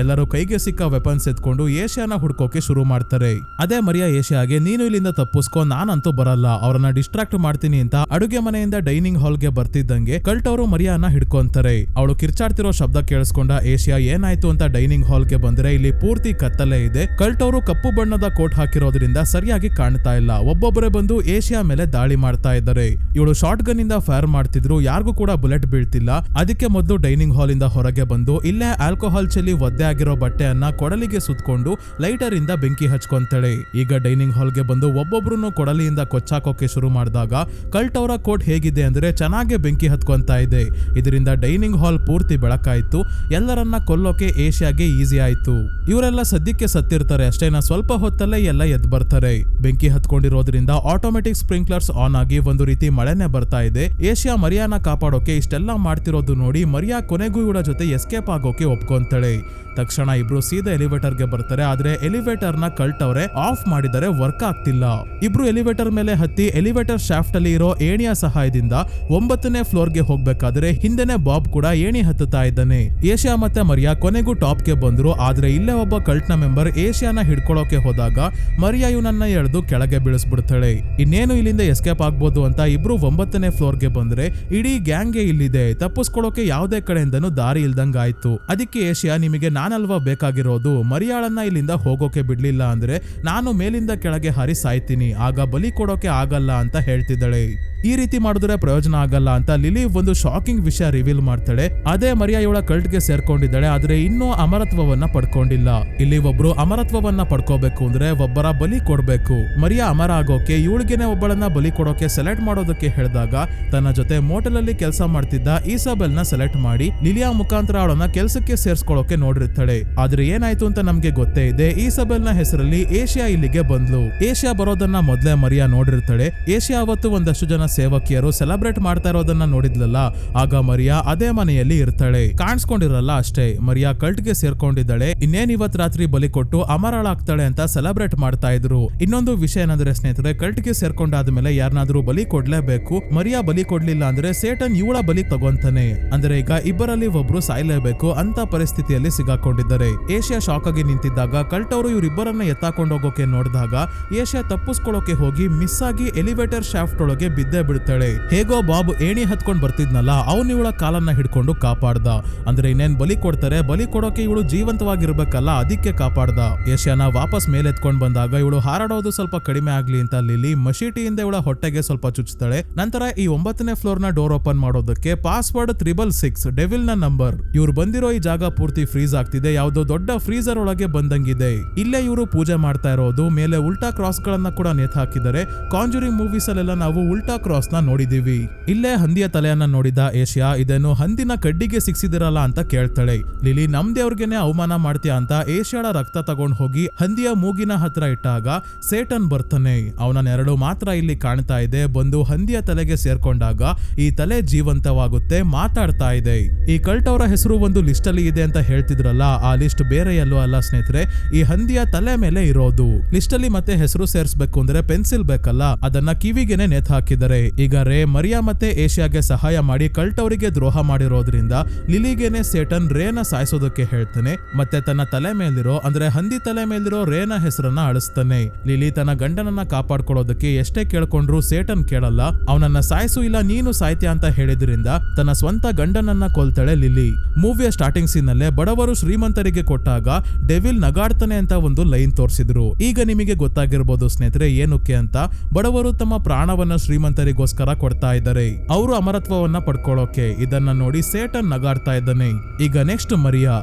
ಎಲ್ಲರೂ ಕೈಗೆ ಸಿಕ್ಕ ವೆಪನ್ಸ್ ಎತ್ಕೊಂಡು ಏಷ್ಯಾನ ಹುಡ್ಕೋಕೆ ಶುರು ಮಾಡ್ತಾರೆ. ಅದೇ ಮರಿಯಾ ಏಷ್ಯಾಗೆ, ನೀನು ಇಲ್ಲಿಂದ ತಪ್ಪಿಸ್ಕೊ, ನಾನಂತೂ ಬರಲ್ಲ, ಅವರನ್ನ ಡಿಸ್ಟ್ರಾಕ್ಟ್ ಮಾಡ್ತೀನಿ ಅಂತ ಅಡುಗೆ ಮನೆಯಿಂದ ಡೈನಿಂಗ್ ಹಾಲ್ಗೆ ಬರ್ತಿದ್ದಂಗೆ ಕಲ್ಟ್ ಅವರು ಮರಿಯಾನ ಹಿಡ್ಕೊಂತಾರೆ. ಅವಳು ಕಿರ್ಚಾಡ್ತಿರೋ ಶಬ್ದ ಕೇಳಿಸ್ಕೊಂಡ ಏಷ್ಯಾ ಏನಾಯ್ತು ಅಂತ ಡೈನಿಂಗ್ ಹಾಲ್ಗೆ ಬಂದ್ರೆ ಇಲ್ಲಿ ಪೂರ್ತಿ ಕತ್ತಲೆ ಇದೆ. ಕಲ್ಟ್ ಅವರು ಕಪ್ಪು ಬಣ್ಣದ ಕೋಟ್ ಹಾಕಿರೋದ್ರಿಂದ ಸರಿಯಾಗಿ ಕಾಣ್ತಾ ಇಲ್ಲ. ಒಬ್ಬೊಬ್ಬರೇ ಬಂದು ಏಷ್ಯಾ ಮೇಲೆ ದಾಳಿ ಮಾಡ್ತಾ ಇದ್ದಾರೆ. ಇವಳು ಶಾರ್ಟ್ ಗನ್ ಇಂದ ಫೈರ್ ಮಾಡ್ತಿದ್ರು, ಯಾರಿಗೂ ಕೂಡ ಬುಲೆಟ್ ಬೀಳ್ತಿಲ್ಲ. ಅದಕ್ಕೆ ಮೊದಲು ಡೈನಿಂಗ್ ಹಾಲ್ ಇಂದ ಹೊರಗೆ ಬಂದು ಇಲ್ಲೇ ಆಲ್ಕೋಹಾಲ್ ಚೆಲ್ಲಿ ಒದ್ದೆ ಆಗಿರೋ ಬಟ್ಟೆಯನ್ನ ಕೊಡಲಿಗೆ ಸುತ್ಕೊಂಡು ಲೈಟರ್ ಇಂದ ಬೆಂಕಿ ಹಚ್ಕೊಂತಾಳೆ. ಈಗ ಡೈನಿಂಗ್ ಹಾಲ್ಗೆ ಬಂದು ಒಬ್ಬೊಬ್ರು ಕೊಡಲಿಯಿಂದ ಕೊಚ್ಚಾಕೋಕೆ ಶುರು ಮಾಡಿದಾಗ ಕಲ್ಟ್ ಅವರ ಕೋಟ್ ಹೇಗಿದೆ ಅಂದ್ರೆ ಚೆನ್ನಾಗಿ ಬೆಂಕಿ ಹತ್ಕೊಂತಾ ಇದೆ. ಇದರಿಂದ ಡೈನಿಂಗ್ ಹಾಲ್ ಪೂರ್ತಿ ಬೆಳಕಾಯ್ತು. ಎಲ್ಲರನ್ನ ಕೊಲ್ಲೋಕೆ ಏಷ್ಯಾಗೆ ಈಸಿ ಆಯ್ತು. ಇವರೆಲ್ಲ ಸದ್ಯಕ್ಕೆ ಸತ್ತಿರ್ತಾರೆ ಅಷ್ಟೇನಾ, ಸ್ವಲ್ಪ ಹೊತ್ತಲ್ಲೇ ಎಲ್ಲ ಎದ್ದು ಬರ್ತಾರೆ. ಬೆಂಕಿ ಹತ್ಕೊಂಡಿರೋದ್ರಿಂದ ಆಟೋಮೆಟಿಕ್ ಸ್ಪ್ರಿಂಕ್ಲರ್ಸ್ ಆನ್ ಆಗಿ ಒಂದು ರೀತಿ ಮಳೆನೆ ಬರ್ತಾ ಇದೆ. ಏಷ್ಯಾ ಮರಿಯಾನ ಕಾಪಾಡೋಕೆ ಇಷ್ಟೆಲ್ಲ ಮಾಡ್ತಿರೋದು ನೋಡಿ ಮರಿಯಾ ಕೊನೆಗೂ ಇವಳ ಜೊತೆ ಎಸ್ಕೇಪ್ ಆಗೋಕೆ ಒಪ್ಕೊಂತಾಳೆ. ತಕ್ಷಣ ಇಬ್ರು ಸೀದಾ ಎಲಿವೇಟರ್ಗೆ ಬರ್ತಾರೆ. ಆದ್ರೆ ಎಲಿವೇಟರ್ ನ ಕಲ್ಟ್ ಅವರೇ ಆಫ್ ಮಾಡಿದರೆ ವರ್ಕ್ ಆಗ್ತಿಲ್ಲ. ಇಬ್ರು ಎಲಿವೇಟರ್ ಮೇಲೆ ಹತ್ತಿ ಎಲಿವೇಟರ್ ಶಾಫ್ಟ್ ಅಲ್ಲಿ ಇರೋ ಏಣಿಯ ಸಹಾಯದಿಂದ 9ನೇ ಫ್ಲೋರ್ಗೆ ಹೋಗ್ಬೇಕಾದ್ರೆ ಹಿಂದೆನೆ ಬಾಬ್ ಕೂಡ ಏಣಿ ಹತ್ತುತ್ತಾ ಇದ್ದಾನೆ. ಏಷ್ಯಾ ಮತ್ತೆ ಮರಿಯಾ ಕೊನೆಗೂ ಟಾಪ್ಗೆ ಬಂದ್ರು. ಆದ್ರೆ ಇಲ್ಲೇ ಒಬ್ಬ ಕಲ್ಟ್ ನ ಮೆಂಬರ್ ಏಷ್ಯಾನ ಹಿಡ್ಕೊಳ್ಳೋಕೆ ಹೋದಾಗ ಮರಿಯಾ ಇವನನ್ನ ಎಳೆದು ಕೆಳಗೆ ಬೀಳಿಸ್ಬಿಡ್ತಾಳೆ. ಇನ್ನೇನು ಇಲ್ಲಿಂದ ಎಸ್ಕೇಪ್ ಆಗ್ಬೋದು ಅಂತ ಇಬ್ರು 9ನೇ ಫ್ಲೋರ್ಗೆ ಬಂದ್ರೆ ಇಡೀ ಗ್ಯಾಂಗ್ಗೆ ಇಲ್ಲಿದೆ. ತಪ್ಪಿಸ್ಕೊಳ್ಳೋಕೆ ಯಾವುದೇ ಕಡೆಯಿಂದನೂ ದಾರಿ ಇಲ್ದಂಗಾಯ್ತು. ಅದಕ್ಕೆ ಏಷ್ಯಾ, ನಿಮಗೆ ನಾನಲ್ವಾ ಬೇಕಾಗಿರೋದು, ಮರಿಯಾಳನ್ನ ಇಲ್ಲಿಂದ ಹೋಗೋಕೆ ಬಿಡ್ಲಿಲ್ಲ ಅಂದ್ರೆ ನಾನು ಮೇಲಿಂದ ಕೆಳಗೆ ಹಾರಿ ಸಾಯ್ತೀನಿ, ಆಗ ಬಲಿ ಕೊಡೋಕೆ ಆಗಲ್ಲ ಅಂತ ಹೇಳ್ತಿದ್ದಾಳೆ. ಈ ರೀತಿ ಮಾಡಿದ್ರೆ ಪ್ರಯೋಜನ ಆಗಲ್ಲ ಅಂತ ಲಿಲಿ ಒಂದು ಶಾಕಿಂಗ್ ವಿಷಯ ರಿವೀಲ್ ಮಾಡ್ತಾಳೆ. ಅದೇ ಮರಿಯಾ ಇವಳ ಕಲ್ಟ್ಗೆ ಸೇರ್ಕೊಂಡಿದ್ದಾಳೆ, ಆದ್ರೆ ಇನ್ನೂ ಅಮರತ್ವವನ್ನ ಪಡ್ಕೊಂಡಿಲ್ಲ. ಇಲ್ಲಿ ಒಬ್ರು ಅಮರತ್ವವನ್ನ ಪಡ್ಕೋಬೇಕು ಅಂದ್ರೆ ಒಬ್ಬರ ಬಲಿ ಕೊಡ್ಬೇಕು. ಮರಿಯಾ ಅಮರ ಆಗೋಕೆ ಇವಳಿಗೆನೆ ಒಬ್ಬಳನ್ನ ಬಲಿ ಕೊಡೋಕೆ ಸೆಲೆಕ್ಟ್ ಮಾಡೋದಕ್ಕೆ ಹೇಳಿದಾಗ ತನ್ನ ಜೊತೆ ಮೋಟೆಲ್ ಅಲ್ಲಿ ಕೆಲಸ ಮಾಡ್ತಿದ್ದ ಈಸಾಬೆಲ್ ನ ಸೆಲೆಕ್ಟ್ ಮಾಡಿ ಲಿಲಿಯಾ ಮುಖಾಂತರ ಅವಳನ್ನ ಕೆಲ್ಸಕ್ಕೆ ಸೇರ್ಸ್ಕೊಳ್ಳೋಕೆ ನೋಡಿರ್ತಾಳೆ. ಆದ್ರೆ ಏನಾಯ್ತು ಅಂತ ನಮ್ಗೆ ಗೊತ್ತೇ ಇದೆ. ಈಸಾಬೆಲ್ ನ ಹೆಸರಲ್ಲಿ ಏಷ್ಯಾ ಇಲ್ಲಿಗೆ ಬಂದ್ಲು. ಏಷ್ಯಾ ಬರೋದನ್ನ ಮೊದ್ಲೇ ಮರಿಯಾ ನೋಡಿರ್ತಾಳೆ. ಏಷ್ಯಾ ಅವತ್ತು ಒಂದಷ್ಟು ಜನ ಸೇವಕಿಯರು ಸೆಲೆಬ್ರೇಟ್ ಮಾಡ್ತಾ ಇರೋದನ್ನ ನೋಡಿದ್ಲಲ್ಲ, ಆಗ ಮರಿಯಾ ಅದೇ ಮನೆಯಲ್ಲಿ ಇರ್ತಾಳೆ. ಕಾಣಿಸ್ಕೊಂಡಿರಲ್ಲ ಅಷ್ಟೇ, ಮರಿಯಾ ಕಲ್ಟ್ಗೆ ಸೇರ್ಕೊಂಡಿದ್ದಾಳೆ. ಇನ್ನೇನ್ ಇವತ್ ರಾತ್ರಿ ಬಲಿ ಕೊಟ್ಟು ಅಮರಳಾಗ್ತಾಳೆ ಅಂತ ಸೆಲೆಬ್ರೇಟ್ ಮಾಡ್ತಾ ಇದ್ರು. ಇನ್ನೊಂದು ವಿಷಯ ಏನಂದ್ರೆ ಸ್ನೇಹಿತರೆ, ಕಲ್ಟ್ಗೆ ಸೇರ್ಕೊಂಡಾದ್ಮೇಲೆ ಯಾರನ್ನಾದ್ರೂ ಬಲಿ ಕೊಡ್ಲೇಬೇಕು. ಮರಿಯಾ ಬಲಿ ಕೊಡ್ಲಿಲ್ಲ ಅಂದ್ರೆ ಸೇಟನ್ ಇವಳ ಬಲಿ ತಗೊಂತಾನೆ. ಅಂದ್ರೆ ಈಗ ಇಬ್ಬರಲ್ಲಿ ಒಬ್ರು ಸಾಯ್ಲೇಬೇಕು ಅಂತ ಪರಿಸ್ಥಿತಿಯಲ್ಲಿ ಸಿಗಾಕೊಂಡಿದ್ದಾರೆ. ಏಷ್ಯಾ ಶಾಕ್ ಆಗಿ ನಿಂತಿದ್ದಾಗ ಕಲ್ಟ್ ಅವರು ಇವರಿಬ್ಬರನ್ನ ಎತ್ತಾಕೊಂಡೋಗೋಕೆ ನೋಡಿದಾಗ ಏಷ್ಯಾ ತಪ್ಪಿಸ್ಕೊಳ್ಳೋಕೆ ಹೋಗಿ ಮಿಸ್ ಆಗಿ ಎಲಿವೇಟರ್ ಶಾಫ್ಟ್ ಒಳಗೆ ಬಿದ್ದೆ ಬಿಡ್ತಾಳೆ. ಹೇಗೋ ಬಾಬ್ ಏಣಿ ಹತ್ಕೊಂಡ್ ಬರ್ತಿದ್ನಲ್ಲ, ಅವನು ಇವಳ ಕಾಲನ್ನ ಹಿಡ್ಕೊಂಡು ಕಾಪಾಡ್ದ. ಅಂದ್ರೆ ಇನ್ನೇನ್ ಬಲಿ ಕೊಡ್ತಾರೆ, ಬಲಿ ಕೊಡೋಕೆ ಇವಳು ಜೀವಂತವಾಗಿರ್ಬೇಕಲ್ಲ, ಅದಕ್ಕೆ ಕಾಪಾಡ್ದ. ಏಷ್ಯಾನ ವಾಪಸ್ ಮೇಲೆತ್ಕೊಂಡ್ ಬಂದಾಗ ಇವಳು ಹಾರಾಡೋದು ಸ್ವಲ್ಪ ಕಡಿಮೆ ಆಗ್ಲಿ ಅಂತ ಲಿಲಿ ಮಶೀಟಿಯಿಂದ ಇವಳ ಹೊಟ್ಟೆಗೆ ಸ್ವಲ್ಪ ಚುಚ್ಚುತ್ತಾಳೆ. ನಂತರ ಈ 9ನೇ ಫ್ಲೋರ್ ನ ಡೋರ್ ಓಪನ್ ಮಾಡೋದಕ್ಕೆ ಪಾಸ್ವರ್ಡ್ 666 ಡೆವಿಲ್ ನ ನಂಬರ್. ಇವ್ರು ಬಂದಿರೋ ಈ ಜಾಗ ಪೂರ್ತಿ ಫ್ರೀಸ್ ಆಗ್ತಿದೆ, ಯಾವ್ದೋ ದೊಡ್ಡ ಫ್ರೀಸರ್ ಒಳಗೆ ಬಂದಂಗಿದೆ. ಇಲ್ಲೇ ಇವರು ಪೂಜೆ ಮಾಡ್ತಾ ಇರೋದು. ಮೇಲೆ ಉಲ್ಟಾ ಕ್ರಾಸ್ ಗಳನ್ನ ಕೂಡ ನೇತು ಹಾಕಿದ್ದಾರೆ. ಕಾಂಜುರಿಂಗ್ ಮೂವೀಸ್ ಅಲ್ಲೆಲ್ಲ ನಾವು ಉಲ್ಟಾ ಕ್ರಾಸ್ ನ ನೋಡಿದೀವಿ. ಇಲ್ಲೇ ಹಂದಿಯ ತಲೆಯನ್ನ ನೋಡಿದ ಏಷ್ಯಾ, ಇದನ್ನು ಹಂದಿನ ಕಡ್ಡಿಗೆ ಸಿಕ್ಸಿದಿರಲ್ಲ ಅಂತ ಕೇಳ್ತಾಳೆ. ಲಿಲಿ, ನಮ್ ದೇವ್ರಿಗೆನೆ ಅವಮಾನ ಮಾಡ್ತೀಯ ಅಂತ ಏಷ್ಯಾಳ ರಕ್ತ ತಗೊಂಡ್ ಹೋಗಿ ಹಂದಿಯ ಮೂಗಿನ ಹತ್ರ ಇಟ್ಟಾಗ ಸೇಟನ್ ಬರ್ತಾನೆ. ಅವನ ನೆರಳು ಮಾತ್ರ ಇಲ್ಲಿ ಕಾಣ್ತಾ ಇದೆ. ಬಂದು ಹಂದಿಯ ತಲೆಗೆ ಸೇರ್ಕೊಂಡಾಗ ಈ ತಲೆ ಜೀವಂತವಾಗುತ್ತೆ, ಮಾತಾಡ್ತಾ ಇದೆ. ಈ ಕಲ್ಟ್ ಅವರ ಹೆಸರು ಒಂದು ಲಿಸ್ಟ್ ಅಲ್ಲಿ ಇದೆ ಅಂತ ಹೇಳ್ತಿದ್ರಲ್ಲ, ಆ ಲಿಸ್ಟ್ ಬೇರೆ ಎಲ್ಲೋ ಅಲ್ಲ ಸ್ನೇಹಿತರೆ, ಈ ಹಂದಿಯ ತಲೆ ಮೇಲೆ ಇರೋದು. ಲಿಸ್ಟ್ ಅಲ್ಲಿ ಮತ್ತೆ ಹೆಸರು ಸೇರಿಸಬೇಕು ಅಂದ್ರೆ ಪೆನ್ಸಿಲ್ ಬೇಕಲ್ಲ, ಅದನ್ನ ಕಿವಿಗೆನೆ ನೇತು ಹಾಕಿದ್ದಾರೆ. ಈಗ ರೇ ಮರಿಯಾ ಮತ್ತೆ ಏಷ್ಯಾಗೆ ಸಹಾಯ ಮಾಡಿ ಕಲ್ಟ್ ಅವರಿಗೆ ದ್ರೋಹ ಮಾಡಿರೋದ್ರಿಂದ ಲಿಲಿಗೆನೆ ಸೇಟನ್ ರೇನ ಸಾಯಿಸೋದಕ್ಕೆ ಹೇಳ್ತಾನೆ. ಮತ್ತೆ ತನ್ನ ತಲೆ ಮೇಲಿರೋ ಅಂದ್ರೆ ಹಂದಿ ತಲೆ ಮೇಲಿರೋ ರೇನ ಹೆಸರನ್ನ ಅಳಿಸ್ತಾನೆ. ಲಿಲಿ ತನ್ನ ಗಂಡನನ್ನ ಕಾಪಾಡ್ಕೊಳ್ಳೋದಕ್ಕೆ ಎಷ್ಟೇ ಕೇಳ್ಕೊಂಡ್ರು ಸೇಟನ್ ಕೇಳಲ್ಲ. ಅವನನ್ನ ಸಾಯಿಸು ಇಲ್ಲ ನೀನು ಸಾಯ್ತ್ಯಾ ಅಂತ ಹೇಳಿದ್ರಿಂದ ತನ್ನ ಸ್ವಂತ ಗಂಡನನ್ನ ಕೊಲ್ತಾಳೆ ಲಿಲಿ. ಮೂವಿಯ ಸ್ಟಾರ್ಟಿಂಗ್ ಸೀನ್ ನಲ್ಲೇ ಬಡವರು ಶ್ರೀಮಂತರಿಗೆ ಕೊಟ್ಟಾಗ ಡೆವಿಲ್ ನಗಾಡ್ತಾನೆ ಅಂತ ಒಂದು ಲೈನ್ ತೋರಿಸಿದ್ರು. ಈಗ ನಿಮಗೆ ಗೊತ್ತಾಗಿರ್ಬೋದು ಸ್ನೇಹಿತರೆ ಏನಕ್ಕೆ ಅಂತ. ಬಡವರು ತಮ್ಮ ಪ್ರಾಣವನ್ನ ಶ್ರೀಮಂತರಿಗೋಸ್ಕರ ಕೊಡ್ತಾ ಇದ್ದಾರೆ, ಅವರು ಅಮರತ್ವವನ್ನ ಪಡ್ಕೊಳ್ಳೋಕೆ. ಇದನ್ನ ನೋಡಿ ಸೇಟನ್ ನಗಾಡ್ತಾ ಇದ್ದಾನೆ. ಈಗ ನೆಕ್ಸ್ಟ್ ಮರಿಯಾ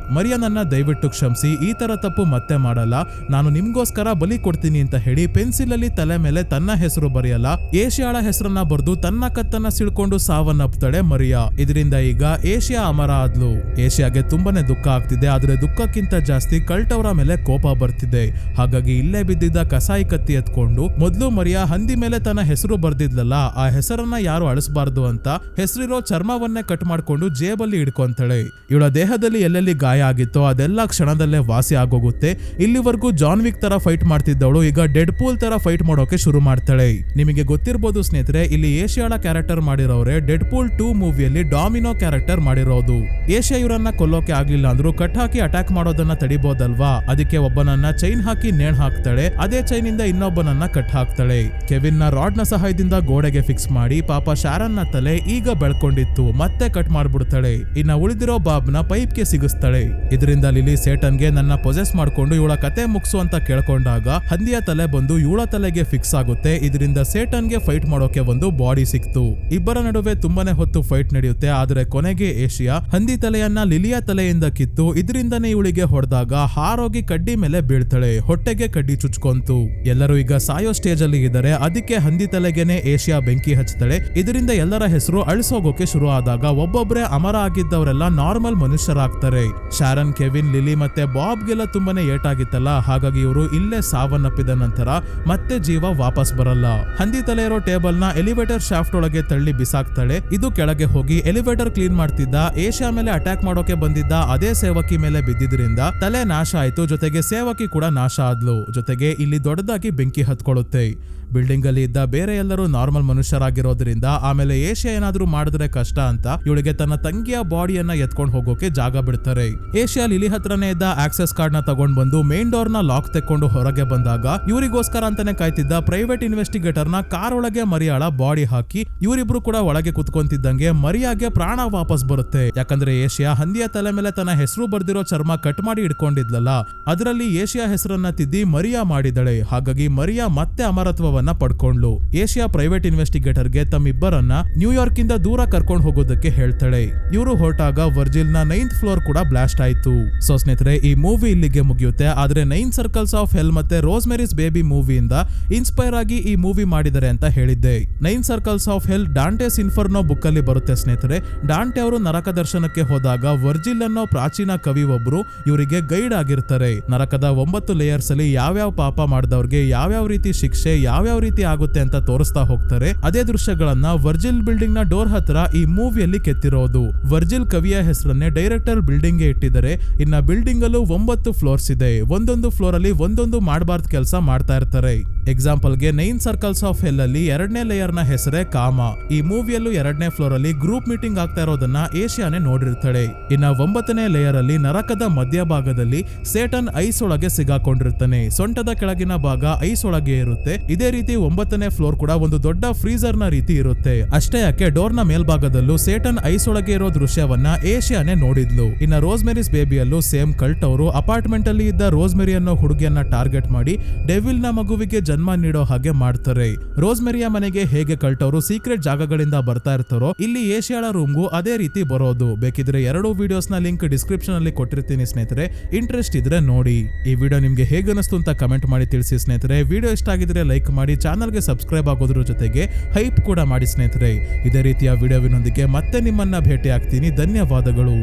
ನನ್ನ ದಯವಿಟ್ಟು ಕ್ಷಮಿಸಿ, ಈ ತರ ತಪ್ಪು ಮತ್ತೆ ಮಾಡಲ್ಲ, ನಾನು ನಿಮ್ಗೋಸ್ಕರ ಬಲಿ ಕೊಡ್ತೀನಿ ಅಂತ ಹೇಳಿ ಪೆನ್ಸಿಲ್ ಅಲ್ಲಿ ತಲೆ ಮೇಲೆ ತನ್ನ ಹೆಸರು ಬರೆಯಲ್ಲ, ಏಷ್ಯಾಳ ಹೆಸರನ್ನ ಬರೆದು ತನ್ನ ಕತ್ತನ್ನ ಸಿಳ್ಕೊಂಡು ಸಾವನ್ನಪ್ತಾಳೆ ಮರಿಯಾ. ಇದರಿಂದ ಈಗ ಏಷ್ಯಾ ಅಮರ ಆದ್ಲು. ಏಷ್ಯಾಗೆ ತುಂಬಾನೇ ದುಃಖ ಆಗ್ತಿದೆ. ಆದ್ರೆ ದುಃಖಕ್ಕಿಂತ ಜಾಸ್ತಿ ಕಲ್ಟ್ ಅವರ ಮೇಲೆ ಕೋಪ ಬರ್ತಿದೆ. ಹಾಗಾಗಿ ಇಲ್ಲೇ ಬಿದ್ದಿದ್ದ ಕಸಾಯಿ ಕತ್ತಿ ಎತ್ಕೊಂಡು ಮೊದ್ಲು ಮರಿಯಾ ಹಂದಿ ಮೇಲೆ ತನ್ನ ಹೆಸರು ಬರ್ದಿದ್ಲಲ್ಲ, ಆ ಹೆಸರನ್ನ ಯಾರು ಅಳಿಸಬಾರ್ದು ಅಂತ ಹೆಸರಿರೋ ಚರ್ಮವನ್ನೇ ಕಟ್ ಮಾಡ್ಕೊಂಡು ಜೇಬಲ್ಲಿ ಇಡ್ಕೊಂತಾಳೆ. ಇವಳ ದೇಹದಲ್ಲಿ ಎಲ್ಲೆಲ್ಲಿ ಗಾಯ ಆಗಿತ್ತೋ ಅದೆಲ್ಲ ಕ್ಷಣದಲ್ಲೇ ವಾಸಿ ಆಗೋಗುತ್ತೆ. ಇಲ್ಲಿವರೆಗೂ ಜಾನ್ ವಿಕ್ ತರ ಫೈಟ್ ಮಾಡ್ತಿದ್ದವಳು ಈಗ ಡೆಡ್ ಪೂಲ್ ತರ ಫೈಟ್ ಮಾಡೋಕೆ ಶುರು ಮಾಡ್ತಾಳೆ. ನಿಮಗೆ ಗೊತ್ತಿರಬಹುದು ಸ್ನೇಹಿತರೆ, ಇಲ್ಲಿ ಏಷ್ಯಾಳ ಕ್ಯಾರೆಕ್ಟರ್ ಮಾಡಿರೋರೆ ಡೆಡ್ ಪೂಲ್ 2 ಮೂವಿಯಲ್ಲಿ ಡಾಮಿನೋ ಕ್ಯಾರೆಕ್ಟರ್ ಮಾಡಿರೋದು. ಏಷ್ಯಾ ಇವರನ್ನ ಕೊಲ್ಲೋಕೆ ಆಗ್ಲಿಲ್ಲ ಅಂದ್ರೂ ಕಟ್ ಹಾಕಿ ಅಟ್ಯಾಕ್ ಮಾಡೋದನ್ನ ತಡಿಬಹುದಲ್ವಾ, ಅದಕ್ಕೆ ಒಬ್ಬನನ್ನ ಚೈನ್ ಹಾಕಿ ನೇಣ್ ಹಾಕ್ತಾಳೆ. ಅದೇ ಚೈನ್ ಇಂದ ಇನ್ನೊಬ್ಬನನ್ನ ಕಟ್ ಹಾಕ್ತಾಳೆ. ಕೆವಿನ್ ನ ರಾಡ್ ನ ಸಹಾಯದಿಂದ ಗೋಡೆಗೆ ಫಿಕ್ಸ್ ಮಾಡಿ ಪಾಪ ಶಾರನ್ ನ ತಲೆ ಈಗ ಬೆಳ್ಕೊಂಡಿತ್ತು ಮತ್ತೆ ಕಟ್ ಮಾಡ್ಬಿಡ್ತಾಳೆ. ಇನ್ನ ಉಳಿದಿರೋ ಬಾಬ್ ನ ಪೈಪ್ ಗೆ ಸಿಗಿಸ್ತಾಳೆ. ಇದರಿಂದ ಲಿಲಿ ಸೇಟನ್ ಗೆ ನನ್ನ ಪೊಸೆಸ್ ಮಾಡ್ಕೊಂಡು ಇವಳ ಕತೆ ಮುಗಿಸು ಅಂತ ಕೇಳ್ಕೊಂಡಾಗ ಹಂದಿಯ ತಲೆ ಬಂದು ಇವಳ ತಲೆಗೆ ಫಿಕ್ಸ್ ಆಗುತ್ತೆ. ಇದರಿಂದ ಸೇಟನ್ ಗೆ ಫೈಟ್ ಮಾಡೋಕೆ ಒಂದು ಬಾಡಿ ಸಿಕ್ತು. ಇಬ್ಬರ ನಡುವೆ ತುಂಬಾನೇ ಹೊತ್ತು ಫೈಟ್ ನಡೆಯುತ್ತೆ. ಆದ್ರೆ ಕೊನೆಗೆ ಏಷ್ಯಾ ಹಂದಿ ತಲೆಯನ್ನ ಲಿಲಿಯ ತಲೆಯಿಂದ ಕಿತ್ತು ಇದರಿಂದನೇ ಇವಳಿಗೆ ಹೊಡೆದಾಗ ಹಾರೋಗಿ ಕಡ್ಡಿ ಮೇಲೆ ಬೀಳ್ತಾಳೆ. ಹೊಟ್ಟೆಗೆ ಕಡ್ಡಿ ಚುಚ್ಕೊಂತು. ಎಲ್ಲರೂ ಈಗ ಸಾಯೋ ಸ್ಟೇಜ್ ಅಲ್ಲಿ ಇದ್ದಾರೆ. ಅದಕ್ಕೆ ಹಂದಿ ತಲೆಗೆನೆ ಏಷ್ಯಾ ಬೆಂಕಿ ಹಚ್ತಾಳೆ. ಇದರಿಂದ ಎಲ್ಲರ ಹೆಸರು ಅಳಿಸೋಗೋಕೆ ಶುರು ಆದಾಗ ಒಬ್ಬೊಬ್ರೆ ಅಮರ ಆಗಿದ್ದವರೆಲ್ಲ ನಾರ್ಮಲ್ ಮನುಷ್ಯರಾಗ್ತಾರೆ. ಶಾರನ್, ಕೆವಿನ್, ಲಿಲಿ ಮತ್ತೆ ಬಾಬ್ ಗೆಲ್ಲ ತುಂಬಾನೇ ಏಟಾಗಿತ್ತಲ್ಲ, ಹಾಗಾಗಿ ಇವರು ಇಲ್ಲೇ ಸಾವನ್ನಪ್ಪಿದ ನಂತರ ಮತ್ತೆ ಜೀವ ವಾಪಸ್ ಬರಲ್ಲ. ಹಂದಿ ತಲೆ ಇರೋ ಟೇಬಲ್ ನ ಎಲಿವೇಟರ್ ಶಾಫ್ಟ್ ಒಳಗೆ ತಳ್ಳಿ ಬಿಸಾಕ್ತಾಳೆ. ಇದು ಕೆಳಗೆ ಹೋಗಿ ಎಲಿವೇಟರ್ ಕ್ಲೀನ್ ಮಾಡ್ತಿದ್ದ ಏಷ್ಯಾ ಮೇಲೆ ಅಟ್ಯಾಕ್ ಮಾಡೋಕೆ ಬಂದಿದ್ದ ಅದೇ ಸೇವಕಿ ಮೇಲೆ ಬಿದ್ದಿದ್ರಿಂದ ತಲೆ ನಾಶ ಆಯ್ತು. ಜೊತೆಗೆ ಸೇವಕಿ ಕೂಡ ನಾಶ ಆದ್ಲು. ಜೊತೆಗೆ ಇಲ್ಲಿ ದೊಡ್ಡದಾಗಿ ಬೆಂಕಿ ಹತ್ಕೊಳ್ಳುತ್ತೆ. ಬಿಲ್ಡಿಂಗ್ ಅಲ್ಲಿ ಇದ್ದ ಬೇರೆ ಎಲ್ಲರೂ ನಾರ್ಮಲ್ ಮನುಷ್ಯರಾಗಿರೋದ್ರಿಂದ ಆಮೇಲೆ ಏಷ್ಯಾ ಏನಾದ್ರೂ ಮಾಡಿದ್ರೆ ಕಷ್ಟ ಅಂತ ಇವಳಿಗೆ ತನ್ನ ತಂಗಿಯ ಬಾಡಿಯನ್ನ ಎತ್ಕೊಂಡು ಹೋಗೋಕೆ ಜಾಗ ಬಿಡ್ತಾರೆ. ಏಷ್ಯಾ ಲಿಲಿ ಹತ್ರನೇ ಇದ್ದ ಆಕ್ಸೆಸ್ ಕಾರ್ಡ್ ನ ತಗೊಂಡ್ ಬಂದು ಮೇನ್ ಡೋರ್ ನ ಲಾಕ್ ತೆಕ್ಕೊಂಡು ಹೊರಗೆ ಬಂದಾಗ ಇವರಿಗೋಸ್ಕರ ಅಂತಾನೆ ಕಾಯ್ತಿದ್ದ ಪ್ರೈವೇಟ್ ಇನ್ವೆಸ್ಟಿಗೇಟರ್ ನ ಕಾರ್ ಒಳಗೆ ಮರಿಯಾಳ ಬಾಡಿ ಹಾಕಿ ಇವರಿಬ್ರು ಕೂಡ ಒಳಗೆ ಕುತ್ಕೊಂತಿದ್ದಂಗೆ ಮರಿಯಾಗೆ ಪ್ರಾಣ ವಾಪಸ್ ಬರುತ್ತೆ. ಯಾಕಂದ್ರೆ ಏಷ್ಯಾ ಹಂದಿಯ ತಲೆ ಮೇಲೆ ತನ್ನ ಹೆಸರು ಬರ್ದಿರೋ ಚರ್ಮ ಕಟ್ ಮಾಡಿ ಇಟ್ಕೊಂಡಿದ್ಲಲ್ಲ, ಅದರಲ್ಲಿ ಏಷ್ಯಾ ಹೆಸರನ್ನ ತಿದ್ದಿ ಮರಿಯಾ ಮಾಡಿದಳೆ. ಹಾಗಾಗಿ ಮರಿಯಾ ಮತ್ತೆ ಅಮರತ್ವ ಪಡ್ಕೊಂಡ್ಲು. ಏಷ್ಯಾ ಪ್ರೈವೇಟ್ ಇನ್ವೆಸ್ಟಿಗೇಟರ್ ಗೆ ತಮ್ಮಿಬ್ಬರನ್ನ ನ್ಯೂಯಾರ್ಕ್ ಇಂದ ದೂರ ಕರ್ಕೊಂಡು ಹೋಗೋದಕ್ಕೆ ಹೇಳ್ತಾಳೆ. ಇವರು ಹೊರಟಾಗ ವರ್ಜಿಲ್ ನ 9th ಫ್ಲೋರ್ ಕೂಡ ಬ್ಲಾಸ್ಟ್ ಆಯ್ತು. ಸೊ ಸ್ನೇಹಿತರೆ, ಈ ಮೂವಿ ಇಲ್ಲಿಗೆ ಮುಗಿಯುತ್ತೆ. ಆದ್ರೆ 9 ಸರ್ಕಲ್ಸ್ ಆಫ್ ಹೆಲ್ ಮತ್ತೆ ರೋಸ್ಮೆರೀಸ್ ಬೇಬಿ ಮೂವಿಯಿಂದ ಇನ್ಸ್ಪೈರ್ ಆಗಿ ಈ ಮೂವಿ ಮಾಡಿದ್ದಾರೆ ಅಂತ ಹೇಳಿದ್ದೆ. 9 circles of L ಡಾಂಟೆಸ್ Inferno book ಅಲ್ಲಿ ಬರುತ್ತೆ ಸ್ನೇಹಿತರೆ. ಡಾಂಟೆ ಅವರು ನರಕ ದರ್ಶನಕ್ಕೆ ಹೋದಾಗ ವರ್ಜಿಲ್ ಅನ್ನೋ ಪ್ರಾಚೀನ ಕವಿ ಒಬ್ರು ಇವರಿಗೆ ಗೈಡ್ ಆಗಿರ್ತಾರೆ. ನರಕದ 9 ಲೇಯರ್ಸ್ ಅಲ್ಲಿ ಯಾವ್ಯಾವ ಪಾಪ ಮಾಡಿದವ್ರಿಗೆ ಯಾವ್ಯಾವ ರೀತಿ ಶಿಕ್ಷೆ ಯಾವ್ಯಾವ ರೀತಿ ಆಗುತ್ತೆ ಅಂತ ತೋರಿಸ್ತಾ ಹೋಗ್ತಾರೆ. ಅದೇ ದೃಶ್ಯಗಳನ್ನ ವರ್ಜಿಲ್ ಬಿಲ್ಡಿಂಗ್ ನ ಡೋರ್ ಹತ್ರ ಈ ಮೂವಿಯಲ್ಲಿ ಕೆತ್ತಿರೋದು. ವರ್ಜಿಲ್ ಕವಿಯ ಹೆಸರನ್ನೇ ಡೈರೆಕ್ಟರ್ ಬಿಲ್ಡಿಂಗ್ ಗೆ ಇಟ್ಟಿದ್ದಾರೆ. ಇನ್ನ ಬಿಲ್ಡಿಂಗ್ ಅಲ್ಲೂ 9 ಫ್ಲೋರ್ಸ್ ಇದೆ. ಒಂದೊಂದು ಫ್ಲೋರ್ ಅಲ್ಲಿ ಒಂದೊಂದು ಮಾಡಬಾರ್ದು ಕೆಲಸ ಮಾಡ್ತಾ ಇರ್ತಾರೆ. ಎಕ್ಸಾಂಪಲ್ ಗೆ 9 ಸರ್ಕಲ್ಸ್ ಆಫ್ ಹೆಲ್ ಅಲ್ಲಿ 2ನೇ ಲೇಯರ್ ನ ಹೆಸರೇ ಕಾಮ. ಈ ಮೂವಿಯಲ್ಲೂ 2ನೇ ಫ್ಲೋರ್ ಅಲ್ಲಿ ಗ್ರೂಪ್ ಮೀಟಿಂಗ್ ಆಗ್ತಾ ಇರೋದನ್ನ ಏಷ್ಯಾನೇ ನೋಡಿರ್ತಾಳೆ. ಇನ್ನ 9ನೇ ಲೇಯರ್ ಅಲ್ಲಿ ನರಕದ ಮಧ್ಯಭಾಗದಲ್ಲಿ ಸೇಟನ್ ಐಸ್ ಒಳಗೆ ಸಿಗಾಕೊಂಡಿರ್ತಾನೆ. ಸೊಂಟದ ಕೆಳಗಿನ ಭಾಗ ಐಸ್ ಒಳಗೆ ಇರುತ್ತೆ. ಇದೇ ರೀತಿ 9ನೇ ಫ್ಲೋರ್ ಕೂಡ ಒಂದು ದೊಡ್ಡ ಫ್ರೀಜರ್ ನ ರೀತಿ ಇರುತ್ತೆ. ಅಷ್ಟೇ ಯಾಕೆ ಡೋರ್ ನ ಮೇಲ್ಭಾಗದಲ್ಲೂ ಸೇಟನ್ ಐಸ್ ಒಳಗೆ ಇರೋ ದೃಶ್ಯವನ್ನ ಏಷ್ಯಾನೇ ನೋಡಿದ್ಲು. ಇನ್ನ ರೋಸ್ಮೆರೀಸ್ ಬೇಬಿಯಲ್ಲೂ ಸೇಮ್ ಕಲ್ಟ್ ಅವರು ಅಪಾರ್ಟ್ಮೆಂಟ್ ಅಲ್ಲಿ ಇದ್ದ ರೋಸ್ಮೆರಿ ಅನ್ನೋ ಹುಡುಗಿಯನ್ನ ಟಾರ್ಗೆಟ್ ಮಾಡಿ ಡೆವಿಲ್ ನ ಮಗುವಿಗೆ ಜನ್ಮ ನೀಡೋ ಹಾಗೆ ಮಾಡ್ತಾರೆ. ರೋಸ್ಮೆರಿಯ ಮನೆಗೆ ಹೇಗೆ ಕಲ್ಟ್ ಅವರು ಸೀಕ್ರೆಟ್ ಜಾಗಗಳಿಂದ ಬರ್ತಾ ಇರ್ತಾರೋ ಇಲ್ಲಿ ಏಷ್ಯಾಳ ರೂಮ್ಗೂ ಅದೇ ರೀತಿ ಬರೋದು. ಬೇಕಿದ್ರೆ 2 ವಿಡಿಯೋಸ್ ನ ಲಿಂಕ್ ಡಿಸ್ಕ್ರಿಪ್ಷನ್ ಅಲ್ಲಿ ಕೊಟ್ಟಿರ್ತೀನಿ ಸ್ನೇಹಿತರೆ, ಇಂಟ್ರೆಸ್ಟ್ ಇದ್ರೆ ನೋಡಿ. ಈ ವಿಡಿಯೋ ನಿಮ್ಗೆ ಹೇಗೆ ಅನಿಸ್ತು ಅಂತ ಕಮೆಂಟ್ ಮಾಡಿ ತಿಳಿಸಿ ಸ್ನೇಹಿತರೆ. ವಿಡಿಯೋ ಇಷ್ಟ ಆಗಿದ್ರೆ ಲೈಕ್ ಮಾಡಿ, ಚಾನಲ್ಗೆ ಸಬ್ಸ್ಕ್ರೈಬ್ ಆಗೋದ್ರ ಜೊತೆಗೆ ಹೈಪ್ ಕೂಡ ಮಾಡಿ ಸ್ನೇಹಿತರೆ. ಇದೇ ರೀತಿಯ ವಿಡಿಯೋವಿನೊಂದಿಗೆ ಮತ್ತೆ ನಿಮ್ಮನ್ನ ಭೇಟಿ ಆಗ್ತೀನಿ. ಧನ್ಯವಾದಗಳು.